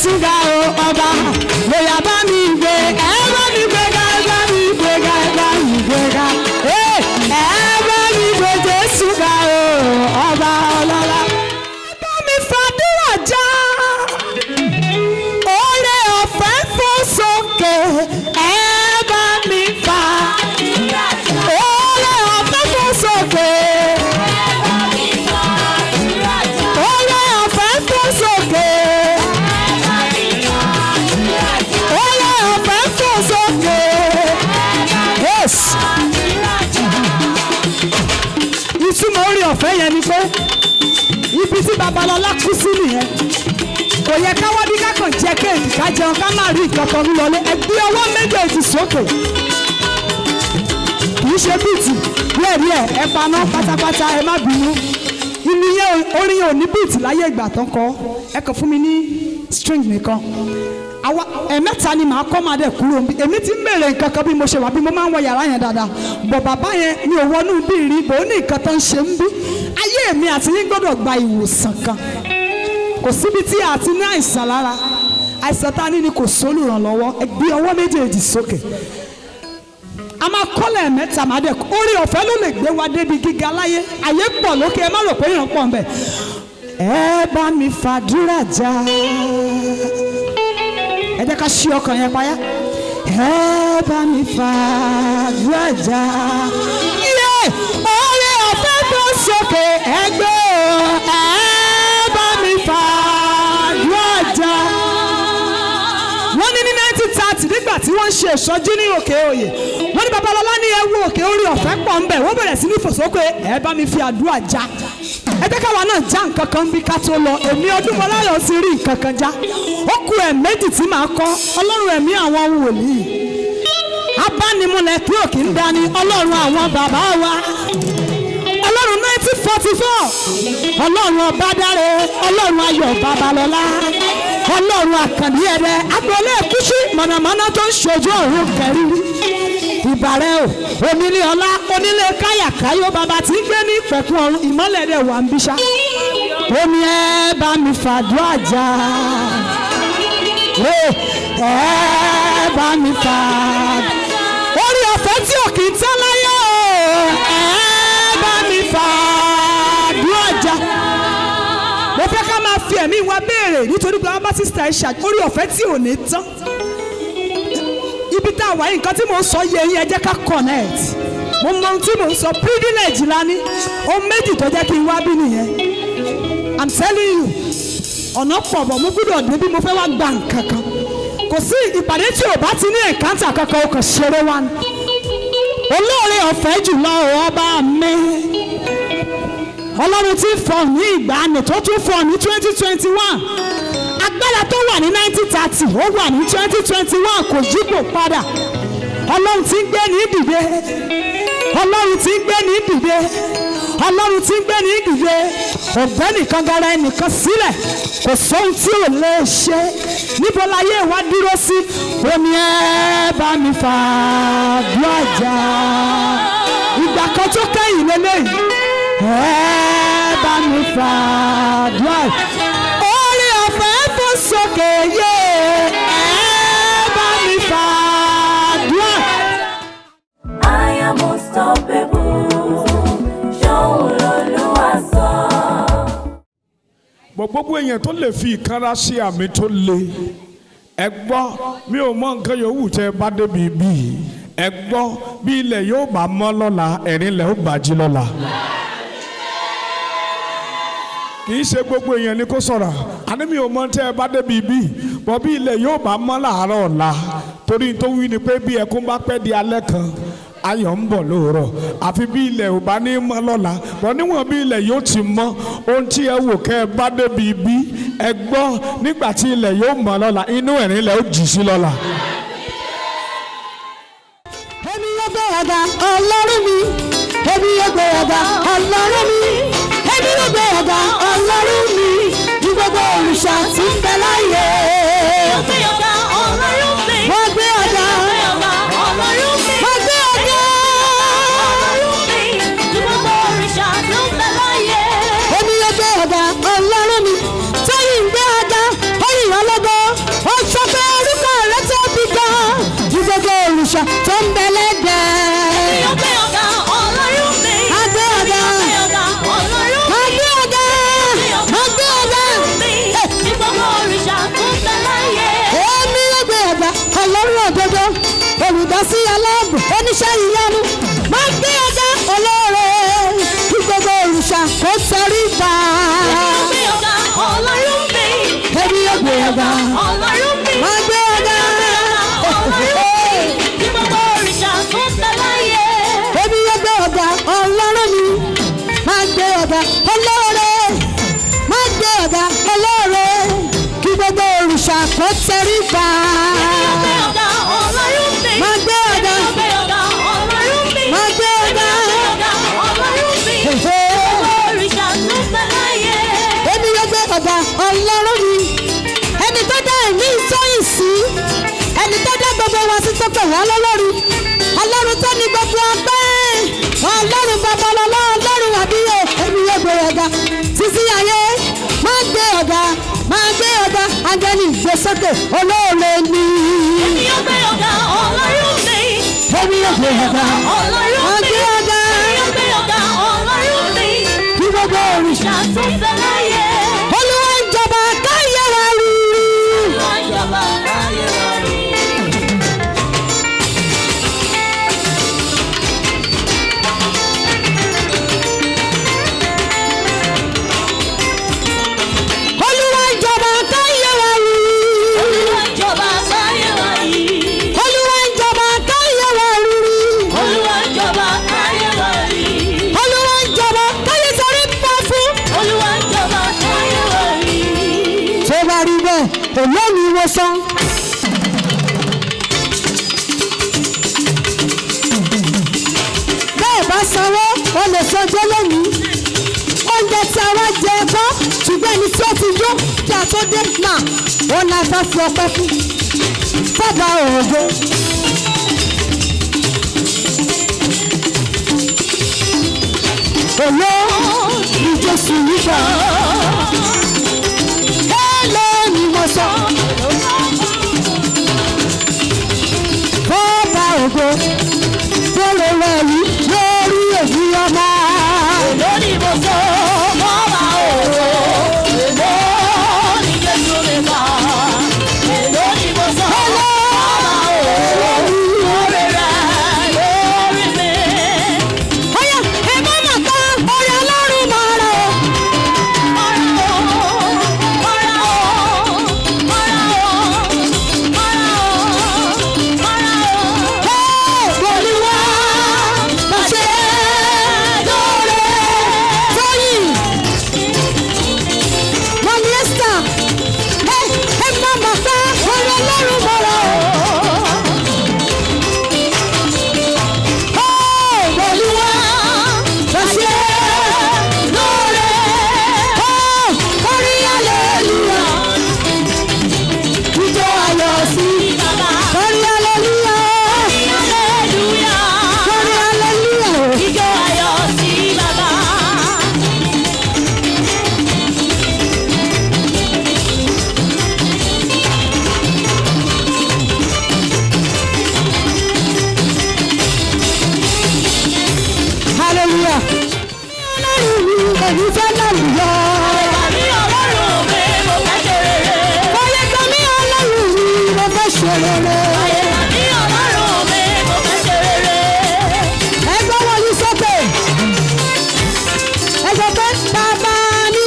Suga o ọba bóyá bá mi gbé ẹ bá mi gbéga ẹ bá mi gbéga ẹ bá mi gbéga ẹ bá mi gbé Jésù ga o ọba ọlọ́lá. ẹ bá mi fàdúrà já oore ọ̀fẹ́ fún sókè ẹ bá mi fà oore ọ̀fẹ́ fún sókè. Oore ọ̀fẹ́ fún sókè. Ìtumọ̀ orí ọ̀fẹ́ yẹn ni pé ibi tí Babalọ́lá kú sí nìyẹn kò yẹ ká wá bí kákan jẹ kéèkì ká jẹun ká má rí nǹkan kan lọlé ẹgbẹ́ ọwọ́ méjèèjì sókè kì í ṣe bíìtì díẹ̀díẹ̀ ẹ paná pátápátá ẹ má bínú inú yẹn orin yẹn ò ní bíìtì láyé ìgbà tán kọ ẹ kàn fún mi ní string nìkan àwa ẹ̀mẹ́ta ni màá kọ́ máa dẹ̀ kúrò níbi èmi ti ń bèrè nǹkan kan bí mo ṣe wà bí mo máa ń wọ yàrá yẹn dáadáa bọ̀ bàbá yẹn mi ò wọnú bí rí bò ó ní nǹkan tó ń ṣe ń bí ayé mi àti yín gbọ́dọ̀ gba ìwòsàn kan kò síbi tí a ti ní àìsàn lára àìsàn tá a ní ni kò sólùrànlọ́wọ́ ẹ gbé ọwọ́ méjèèjì sókè a máa kọ́lẹ̀ ẹ̀mẹ́ta máa dẹ̀ orí ọ̀fẹ́ ló lè gbé wa débi gíga láyé ayé pọ̀ lókè ẹ má rò pé èèyàn pọ̀ ń bẹ̀ ẹ bá mi fàdúrà já ẹ jẹ́ ká ṣí ọkàn yẹn payá ẹ bá mi fàdúrà já yé oore ọ̀fẹ́ tó sókè ẹgbẹ́ ẹ bá mi fàdúrà já. wọ́n ní 1930 nígbà tí wọ́n ń ṣe ìsọjí ní òkè òye wọ́n ní Babalọ́lá ní ẹwú òkè orí ọ̀fẹ́ pọ̀ ń bẹ̀ wọ́n bẹ̀rẹ̀ sí ní fòsókè ẹ bá mi fi àdúrà já ẹ jẹ́ káwa náà já nǹkan kan bí ká tó lọ èmi Ọdúnmọ́láyọ̀ sì rí nǹkan kan já ó kù ẹ̀ méjì tí màá kọ́ ọlọ́run ẹ̀mí àwọn wòlíì abánimúlẹ̀ tí òkè ń dání ọlọ́run àwọn bàbá wa ọlọ́run 1944 ọlọ́run Ọbádáre ọlọ́run Ayọ̀ Babalọ́lá ọlọ́run Àkàndí Ẹdẹ agboolé Kúṣí mọ̀nàmọ́ná tó ń ṣojú ọ̀run kẹrìírí ìbàrẹ̀ o onílé ọlá onílé káyàkáyò bàbá tí ń gbé ní ìpẹ̀kun ọ̀run ìmọ́lẹ̀ dẹ̀ wà ń bíṣá omi ẹ bá mi fàdúrà já ẹ bá mi fàdúrà orí ọ̀fẹ́ tí ò kì í tán láyé ẹ bá mi fàdúrà já mo fẹ́ ká máa fi ẹ̀mí wa béèrè nítorí pé wọ́n bá sísítà ẹ̀ ṣàjọ orí ọ̀fẹ́ tí ò ní tán ibi tá a wà yìí nǹkan tí mò ń sọ yẹ yín ẹ jẹ́ ká connect mo mọ ohun tí mò ń sọ privilege la ní ohun méjì tó jẹ́ kí n wá bí nìyẹn I'm telling you ọ̀nà pọ̀ bọ̀ mo gbọ́dọ̀ dé bí mo fẹ́ wá gba nǹkan kan kò sí ìpàdé tí ò bá ti ní ẹ̀kántà kankan o kàn ṣeré wá ní olóore ọ̀fẹ́ jùlọ ọba mi ọlọ́run tí fọ̀ ní ìgbàanì tó tún fọ̀ ní 2021 agbára tó wà ní 1930 ó wà ní 2021 kò yípo padà ọlọ́run tí ń gbé ní dìde ọlọ́run tí ń gbé ní dìde ọlọ́run tí ń gbé ní dìde ọ̀gbẹ́ nìkan gara ẹnìkan sílẹ̀ kò sóhun tí ò lè ṣe níbo láyé wa dúró sí omi ẹ bá mi fàdúrà já ìgbà kan tó kẹ́yìn lélẹ́yìn ẹ bá mi fàdúrà orí ọ̀fẹ́ tó sókè yé ẹ bá mi fàdúrà. I am unstoppable. Ṣóhun l'Olúwa sọ. gbogbo èèyàn tó lè fi ìkanra sí àmì tó le ẹ gbọ́ mi ò mọ nǹkan yòówù tẹ́ ẹ bá débi bíi ẹ gbọ́ bí ilẹ̀ yóò bá mọ́ lọ́la ẹ̀rín lẹ̀ ó bàjí lọ́la. kì í ṣe gbogbo èèyàn ni kò sọ̀rọ̀ àní mi ò mọ tẹ́ ẹ bá débi bí bọ́ bí ilẹ̀ yóò bá mọ́ láàárọ̀ ọ̀la torí tó wí ni pé bí ẹkún bá pẹ́ di alẹ́ kan ayọ̀ ń bọ̀ lóòrọ̀ àfi bí ilẹ̀ ò bá ní mọ́ lọ́la bọ́ níwọ̀n bí ilẹ̀ yóò ti mọ́ ohun tí ẹ wò kẹ́ ẹ bá débi bí ẹ gbọ́ nígbà tí ilẹ̀ yóò mọ́ lọ́la inú ẹ̀rín ilẹ̀ ó jì sí lọ́la. èmi yóò gbé ọ̀gá ọlọ́run mi èmi yóò gbé ọ̀gá ọlọ́run mi èmi yóò gbé ọ̀gá ọlọ́run mi ju gbogbo òrìṣà tí ń bẹ láyé. wọ́n gbé ọ̀gá ọlọ́run mi. wọ́n gbé ọ̀gá ọlọ́run mi. wọ́n gbé ọ̀gá ọlọ́run mi ju gbogbo òrìṣà tí ń bẹ láyé. èmi yóò gbé ọ̀gá ọlọ́run mi tóyìn ń gbé ọ̀gá oyin ọlọ́gbọ́ ó sọ pé orúkọ rẹ tó bí gan ju gbogbo òrìṣà tó ń bẹ lẹ́gbẹ̀ẹ́. èmi yóò gbé ọ̀gá ọlọ́run mi. wọ́n gbé ọ̀gá ọlọ́run mi. wọ́n gbé ọ̀gá wọ́n gbé ọ̀gá ju gbogbo òrìṣà tó ń bẹ láyé. èmi yóò gbé ọ̀gá ọlọ́run òdodo olùdásí aláàbò oníṣẹ́ ìyanu wọ́n gbé ọ̀gá olóore ju gbogbo òrìṣà tó tẹríba. èmi yóò gbé ọ̀gá ọlọ́run mi. èmi yóò gbé ọ̀gá ọlọ́run mi. wọ́n gbé ọ̀gá ọlọ́run mi ju gbogbo òrìṣà tó ń bẹ láyé. èmi yóò gbé ọ̀gá ọlọ́run mi. wọ́n gbé ọ̀gá olóore wọ́n gbé ọ̀gá olóore kí gbogbo òrìṣà kó tẹríba. èmi yóò gbé ọ̀gá ọlọ́run mi. wọ́n gbé ọ̀gá ọlọ́run mi. wọ́n gbé ọ̀gá ọlọ́run mi kí gbogbo òrìṣà tó ń bẹ láyé. èmi yóò gbé ọ̀gá ọlọ́run mi. ẹni tó dá ẹ̀mí sọ́yìn sí ẹni tó dá gbogbo wa sí tó pè wá lọ́lọ́run ọlọ́run tó ní gbogbo ọgbẹ́ ọlọ́run babalọ́lá ọlọ́run àbíyè èmi yóò gbé ọ̀gá títí ayé máa gbé ọ̀gá áńgẹ́lì gbé sókè olóore ni. èmi yóò gbé ọ̀gá ọlọ́run mi. èmi yóò gbé ọ̀gá ọlọ́run mi. èmi yóò gbé ọ̀gá ọlọ́run mi. kí gbogbo òrìṣà tó ń bẹ láyé. olúwa ń jọba káyé wa rí. olúwa ń jọba káyé wa rí. olúwa ń jọba káyé wa rí. olúwa ń jọba káyé wa rí. olúwa ń jọba káyé wa rí. olúwa ń jọba káyé wa rí. olúwa ń jọba káyé sọrí pa fún. olúwa ń jọba káyé wa rí. tó bá rí bẹ́ẹ̀ èló ni mo san. bẹ́ẹ̀ bá sanwó o lè sanjọ́ lónìí oúnjẹ tí a wá jẹ ẹ̀kọ́ ṣùgbọ́n ẹni tí ó ti yó kí a tó dé náà ó ní a fẹ́ fi ọpẹ́ fún fọ́ba òògùn. èló ni Jésù nígbà èló ni mo sọ fọ́ba òògùn fọ́lọ́ rẹ̀ yìí lórí èyí ọmọ. èló ni mo sọ fọ́ba òògùn èló ni Jésù nígbà èló ni mo sọ fọ́ba òògùn lórí rẹ̀ lórí mi. ọ̀yà ẹ má mà ká ọ̀rẹ́ ọlọ́run máa rà ó.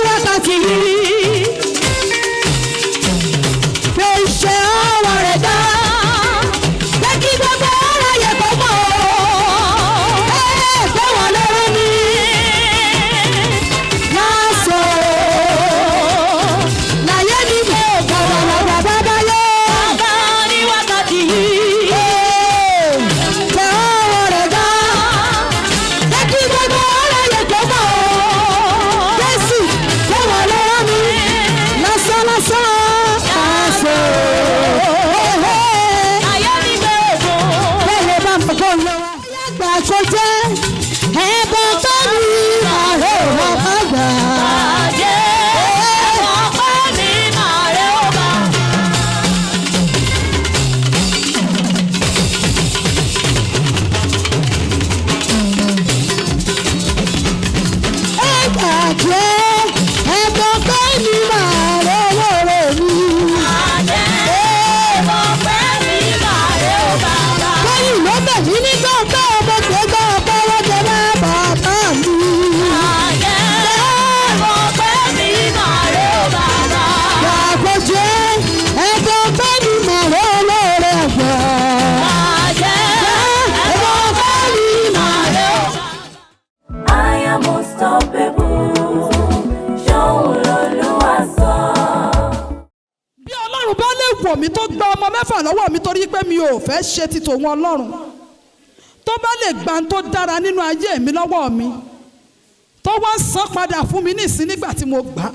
wákàtí ẹ̀bùn tó ní àárẹ̀ bàbá gbà. mi tó gba ọmọ mẹ́fà lọ́wọ́ mi torí pé mi ò fẹ́ ṣe ti tòun Ọlọ́run, tó bá lè gba tó dára nínú ayé mi lọ́wọ́ mi, tó wá san padà fún mi nísìn nígbà tí mo gbà.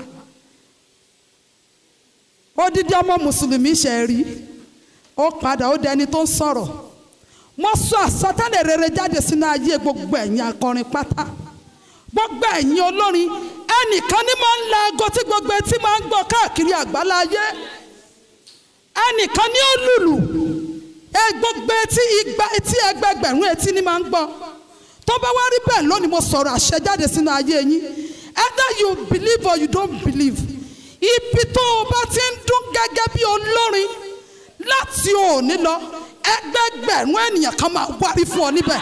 Odidi ọmọ mùsùlùmí ṣe rí, ó padà ó dẹni tó ń sọ̀rọ̀. Mo sọ àsọtẹ́lẹ̀ rere jáde sínú ayé gbogbo ẹ̀yin akọrin pátá, gbogbo ẹ̀yin olórin. Ẹnìkan ní máa ń la aago tí gbogbo etí máa ń gbọ́ káàkiri àgbáláyé. Ẹnìkan ní ó lùlù, gbogbo etí igba etí ẹgbẹgbẹ̀rún etí ni máa ń gbọ́. Tó bá wá rí bẹ́ẹ̀ lónìí, mo sọ̀rọ̀ àṣẹ jáde sínú ayé yín. Either you believe or you don't believe. Ibi tó o bá ti ń dún gẹ́gẹ́ bí olórin láti òní lọ, ẹgbẹgbẹ̀rún ènìyàn kan máa wárí fún ọ níbẹ̀.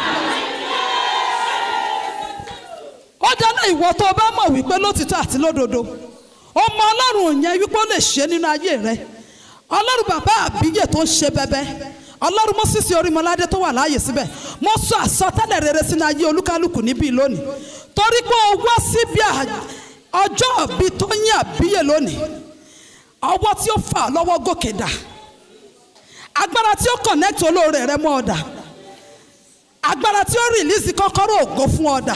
Ó dáná ìwọ tó o bá mọ̀ wípé lótìtọ́ àti lódodo ọmọ Ọlọ́run yẹn wípé ó lè ṣe nínú ayé rẹ. Ọlọ́run bàbá àbíyè tó ń ṣe bẹbẹ, Ọlọ́run Mósìsì Orímọládé tó wà láàyè síbẹ̀. Mo sọ àsọtẹ́lẹ̀ rere sínú ayé olúkálùkù níbí lónìí, torí pé o wá síbi ọjọ́ òbí tó yín àbíyè lónìí. Ọwọ́ tí ó fà lọ́wọ́ gòkè dà, agbára tí ó connect olóore rẹ mọ́ ọ̀dà, agbára tí ó release kọ́kọ́rọ́ ògo fún ọ̀dà,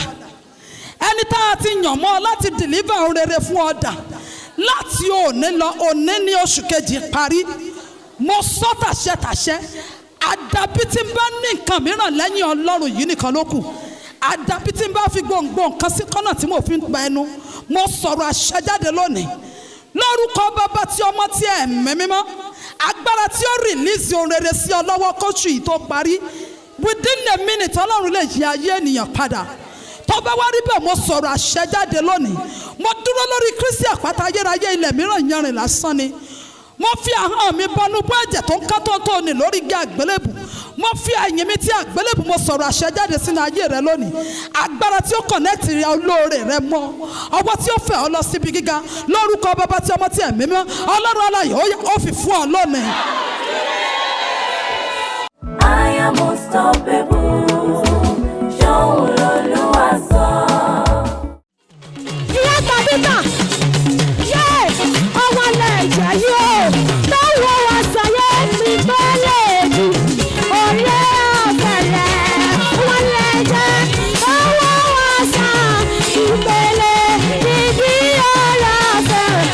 ẹni tá a ti yàn mọ́ láti deliver ohun rere fún ọ̀dà. Láti òní lọ, òní ní oṣù kejì parí, mo sọ tàṣẹ àdàbí tí n bá ní nǹkan mìíràn lẹ́yìn Ọlọ́run yìí nìkan ló kù. Àdàbí tí n bá fi gbòǹgbò nǹkan sí kọ́nà tí mo fi ń gba ẹnu, mo sọ̀rọ̀ àṣẹ jáde lónìí lórúkọ Bàbá tí Ọmọ tí Ẹ̀mí Mímọ́. Agbára tí ó release ohun rere sí ọ lọ́wọ́ kóṣù yìí tó parí, within a minute Ọlọ́run lè yí ayé ènìyàn padà. Tó bá wá rí bẹ́ẹ̀, mo sọ̀rọ̀ àṣẹ jáde lónìí. Mo dúró lórí Kristi àpáta ayérayé, ilẹ̀ mìíràn yanrìn lásán ni. Mo fi ahọ́n mi bọnú bọ́ ẹ̀jẹ̀ tó ń ká tó ní lórí igi àgbélébù. Mo fi ẹ̀yìn mi tí àgbélébù, mo sọ̀rọ̀ àṣẹ jáde sínú ayé rẹ lónìí. Agbára tí ó connect rẹ olóore rẹ mọ́, ọwọ́ tí ó fẹ́ ọ lọ síbi gíga, lórúkọ Bàbá tí Ọmọ tí Ẹ̀mí Mímọ́. Ọlọ́run aláyè ó fi fún ọ lónìí. I am unstoppable. Ṣóhun l'Olúwa sọ. Ìyá Tàbítà, ọwọ́ lẹ̀ jẹ́ yóò lọ́wọ́ wa sàyé mi bọ́lẹ̀ mi. Òye ọ̀bẹ̀rẹ̀ wọ́n lẹ̀ jẹ́ lọ́wọ́ wa sà ìpele ìdí ọ̀rọ̀ bẹ̀rẹ̀.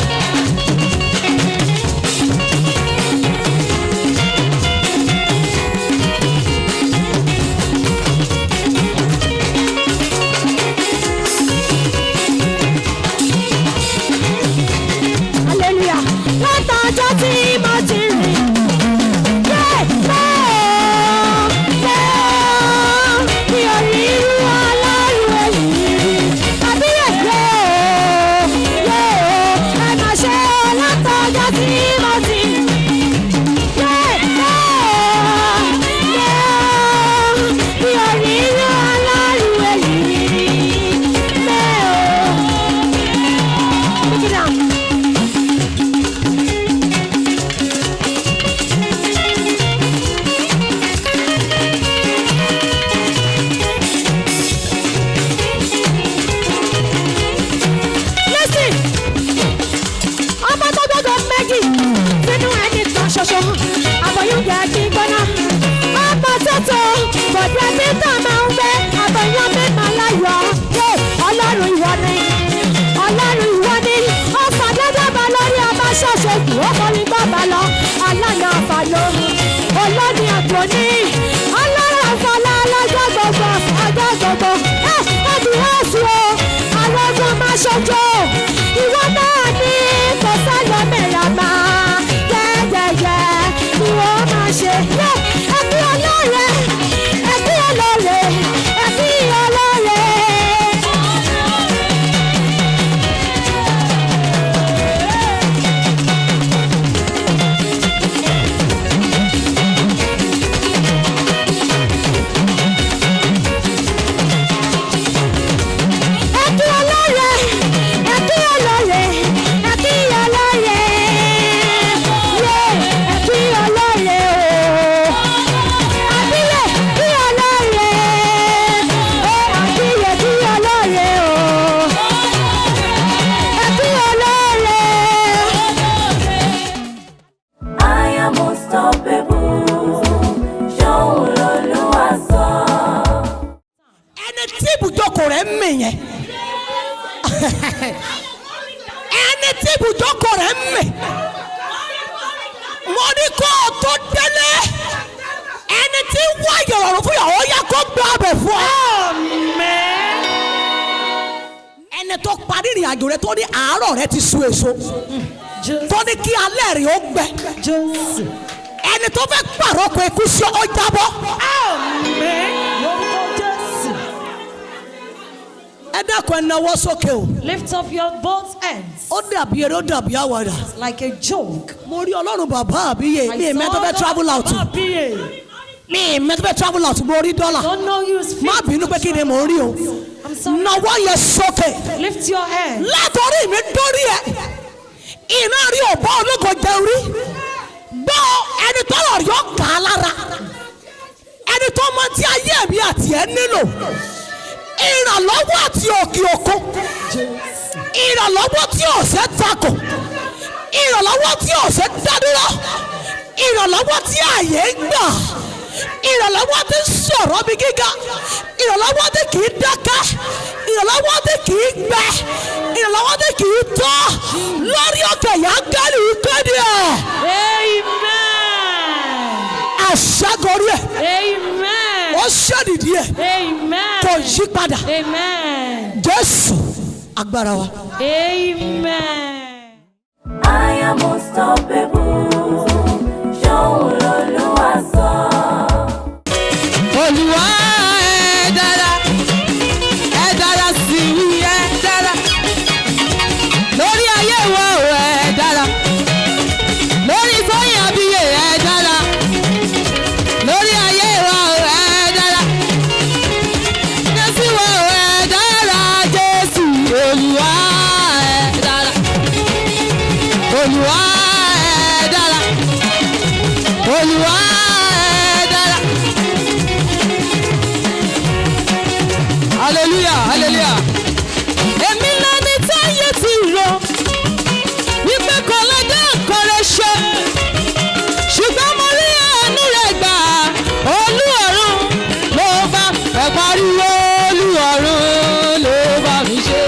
ẹni tí ibùjókòó rẹ̀ ń mì yẹn ẹni tí ibùjókòó rẹ̀ ń mì mo ní kó o tó délé ẹni tí wá ìrọ̀rùn fún yàrá ó yẹ kó gbé abẹ fún ọ. ẹni tó parí ìrìn àjò rẹ tó ní àárọ̀ rẹ ti so èso tó ní kí alẹ́ rẹ ó gbẹ ẹni tó fẹ́ pàrọ̀ kó ikú sí ọ jábọ́. ẹ dákun ẹ nawọ́ sókè o. Lift up your both hands. ó dàbí eré ó dàbí àwàdà. Like a joke. mo rí ọlọ́run bàbá àbíyè mi mẹ́tọ́ fẹ́ travel out mi mẹ́tọ́ fẹ́ travel out mo rí dọ́là Don't know you. má bínú pé kí ni mo rí o I'm sorry. nawọ́ yẹ sókè Lift your hand. látọ̀rí mi dórí ẹ iná rí ọ̀bọ ológo jẹ orí gbọ́ ẹni tọ́lọ̀ rí ọ̀gá lára ẹni tó mọ tí ayé mi àti ẹ nílò ìrànlọ́wọ́ àti òkè òkun ìrànlọ́wọ́ tí ọ̀sẹ̀ takò ìrànlọ́wọ́ tí ọ̀sẹ̀ dádúró ìrànlọ́wọ́ tí ààyè ń gbà ìrànlọ́wọ́ tí ń sọ̀rọ̀ bí gíga ìrànlọ́wọ́ tí kì í dákẹ́ ìrànlọ́wọ́ tí kì í gbẹ ìrànlọ́wọ́ tí kì í tọ́ lórí òkè yà ń kárí ìkéde ẹ̀. Amen. àṣàgọ́rí ẹ̀ Amen. ó ṣèdìdí ẹ̀ Amen. kò yí padà Amen. Jésù agbára wa. Amen. I am unstoppable. Ṣóun l'Olúwa sọ. Olúwa ẹ dára sí i ẹ dára lórí ayé wa ò ẹ dára lórí Tóyìn Abíyè ẹ dára lórí ayé wa ò ẹ dára Jésù wa ò ẹ dára Jésù Olúwa ẹ dára Olúwa ẹ dára Olúwa. Hallelujah, hallelujah. Èmi lẹni táyé ti rò wípé kò lè dé nǹkan rẹ̀ ṣe. Ṣùgbọ́n mo rí àánú rẹ̀ gbà. Olú ọ̀run ló bá ẹ pariwo Olú ọ̀run ló bá mi ṣe.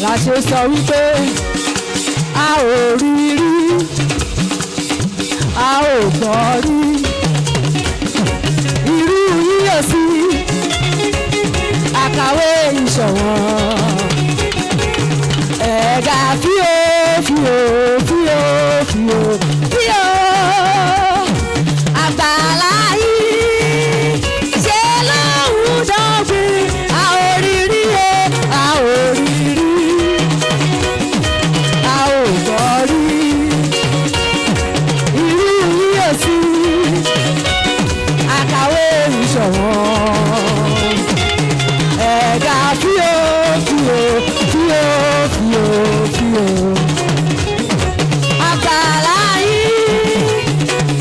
La ṣe sọ wípé a ò rí rí a ò gbọ́ rí irú yíyọ sí àkàwé ìṣọ̀wọ́n ẹ̀gà fíò fíò fíò fíò fíò àgbàlá yìí ṣe lóhùn dọ́gbìn a ò rí rí o a ò rí rí. Ẹ̀dá fíò fíò fíò fíò fíò àgbàlá yìí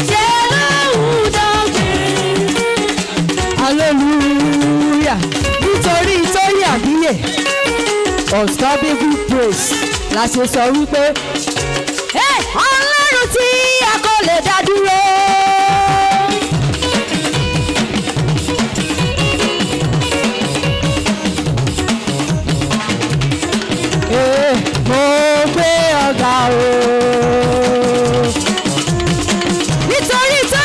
ṣe lóhùn dọ́gbìn. Hallelujah nítorí Tóyìn Abíyè unstoppable praise la ṣe sọ wípé Ọlọ́run tí a kò lè dá dúró. Mo gbé ọ̀gá o nítorí tó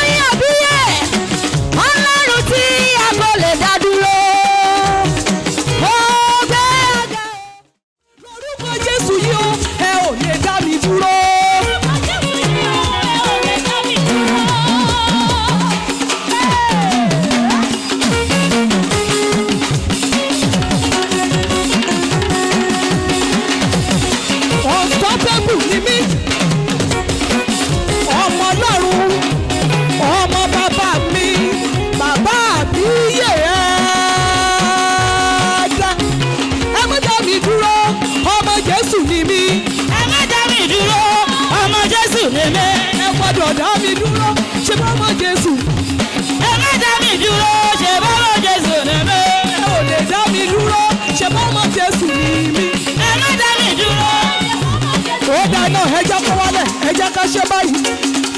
ẹ jẹ́ ká ṣe báyìí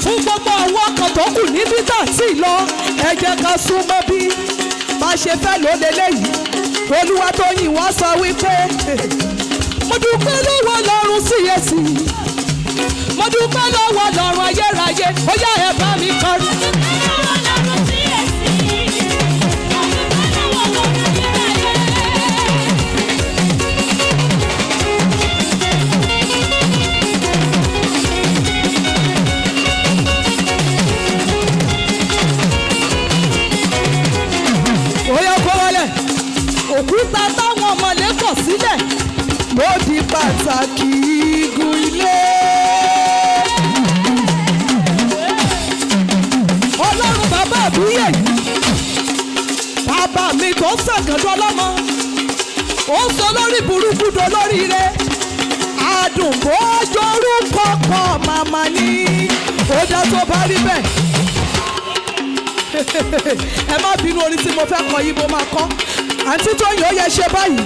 fún gbogbo àwọn ọkàn tó kù níbi tá a ti lọ ẹ jẹ́ ká súnmọ́ bí bá ṣe fẹ́ ló lélẹ́yìí Olúwatóyìn wọ́n sọ wípé mo dúpẹ́ lọ́wọ́ Ọlọ́run CAC mo dúpẹ́ lọ́wọ́ Ọlọ́run ayérayé ó yá ẹ bá mi kọrin. Òkúta táwọn ọmọlé kọ̀ sílẹ̀ ló di pàtàkì igun ilé. Ọlọ́run bàbá àbúyè bàbá mi tó ṣàgàdọ́ lọ́mọ ó sọ lórí burúkú do lóríire àdùnbó jorúkọ pọ̀ màmá ní ó dá tó bá rí bẹ́ẹ̀. Ẹ má bínú orin tí mo fẹ́ kọ yìí mo máa kọ àǹtí Tóyìn ó yẹ ṣe báyìí.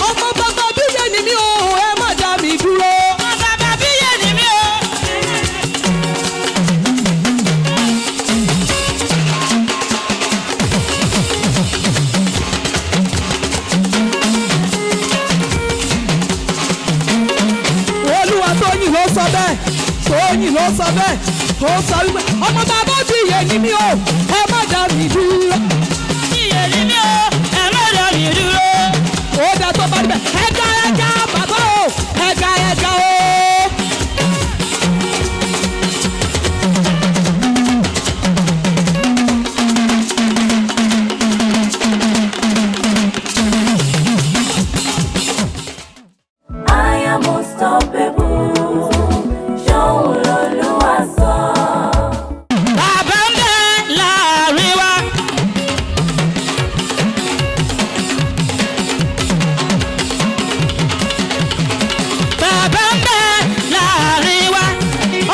Ọmọ bàbá bíyè ni mí o ẹ má dá mi dúró. Ọmọ bàbá bíyè ni mí o. Olúwatóyìn ló sọ bẹ́ẹ̀ Tóyìn ló sọ bẹ́ẹ̀ ó sọ wípé ọmọ bàbá bíyè ni mí o ẹ má dá mi dúró. Ó dá tó bá débẹ̀ ẹja bàbá o ẹja o. I am unstoppable. Ṣóhun l'Olúwa sọ. Bàbá ń bẹ láàrin wa. Bàbá ń bẹ láàrin wa.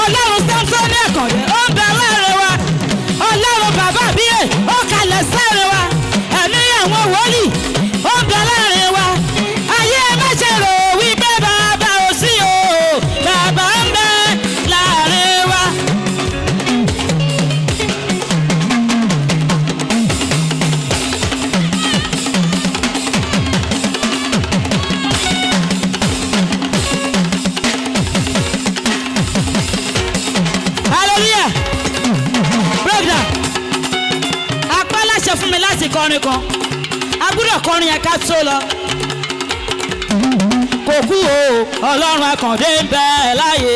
Ọlọ́run Sámsónì Àkàndé ó ń bẹ láàrin wa. Ọlọ́run bàbá àbíyè ó kalẹ̀ sáàrin wa. Ẹ̀mí àwọn wòlíì ó ń bẹ láàrin wa. Ayé má ṣe rò wípé bàbá ò sí o. Bàbá ń bẹ láàrin wa. Hallelujah. Breakdown. Apá láṣẹ fún mi láti kọrin kan. A gbọ́dọ̀ kọrin yẹn ká tó lọ. Kò kú o, Ọlọ́run Àkàndé ń bẹ láàyè.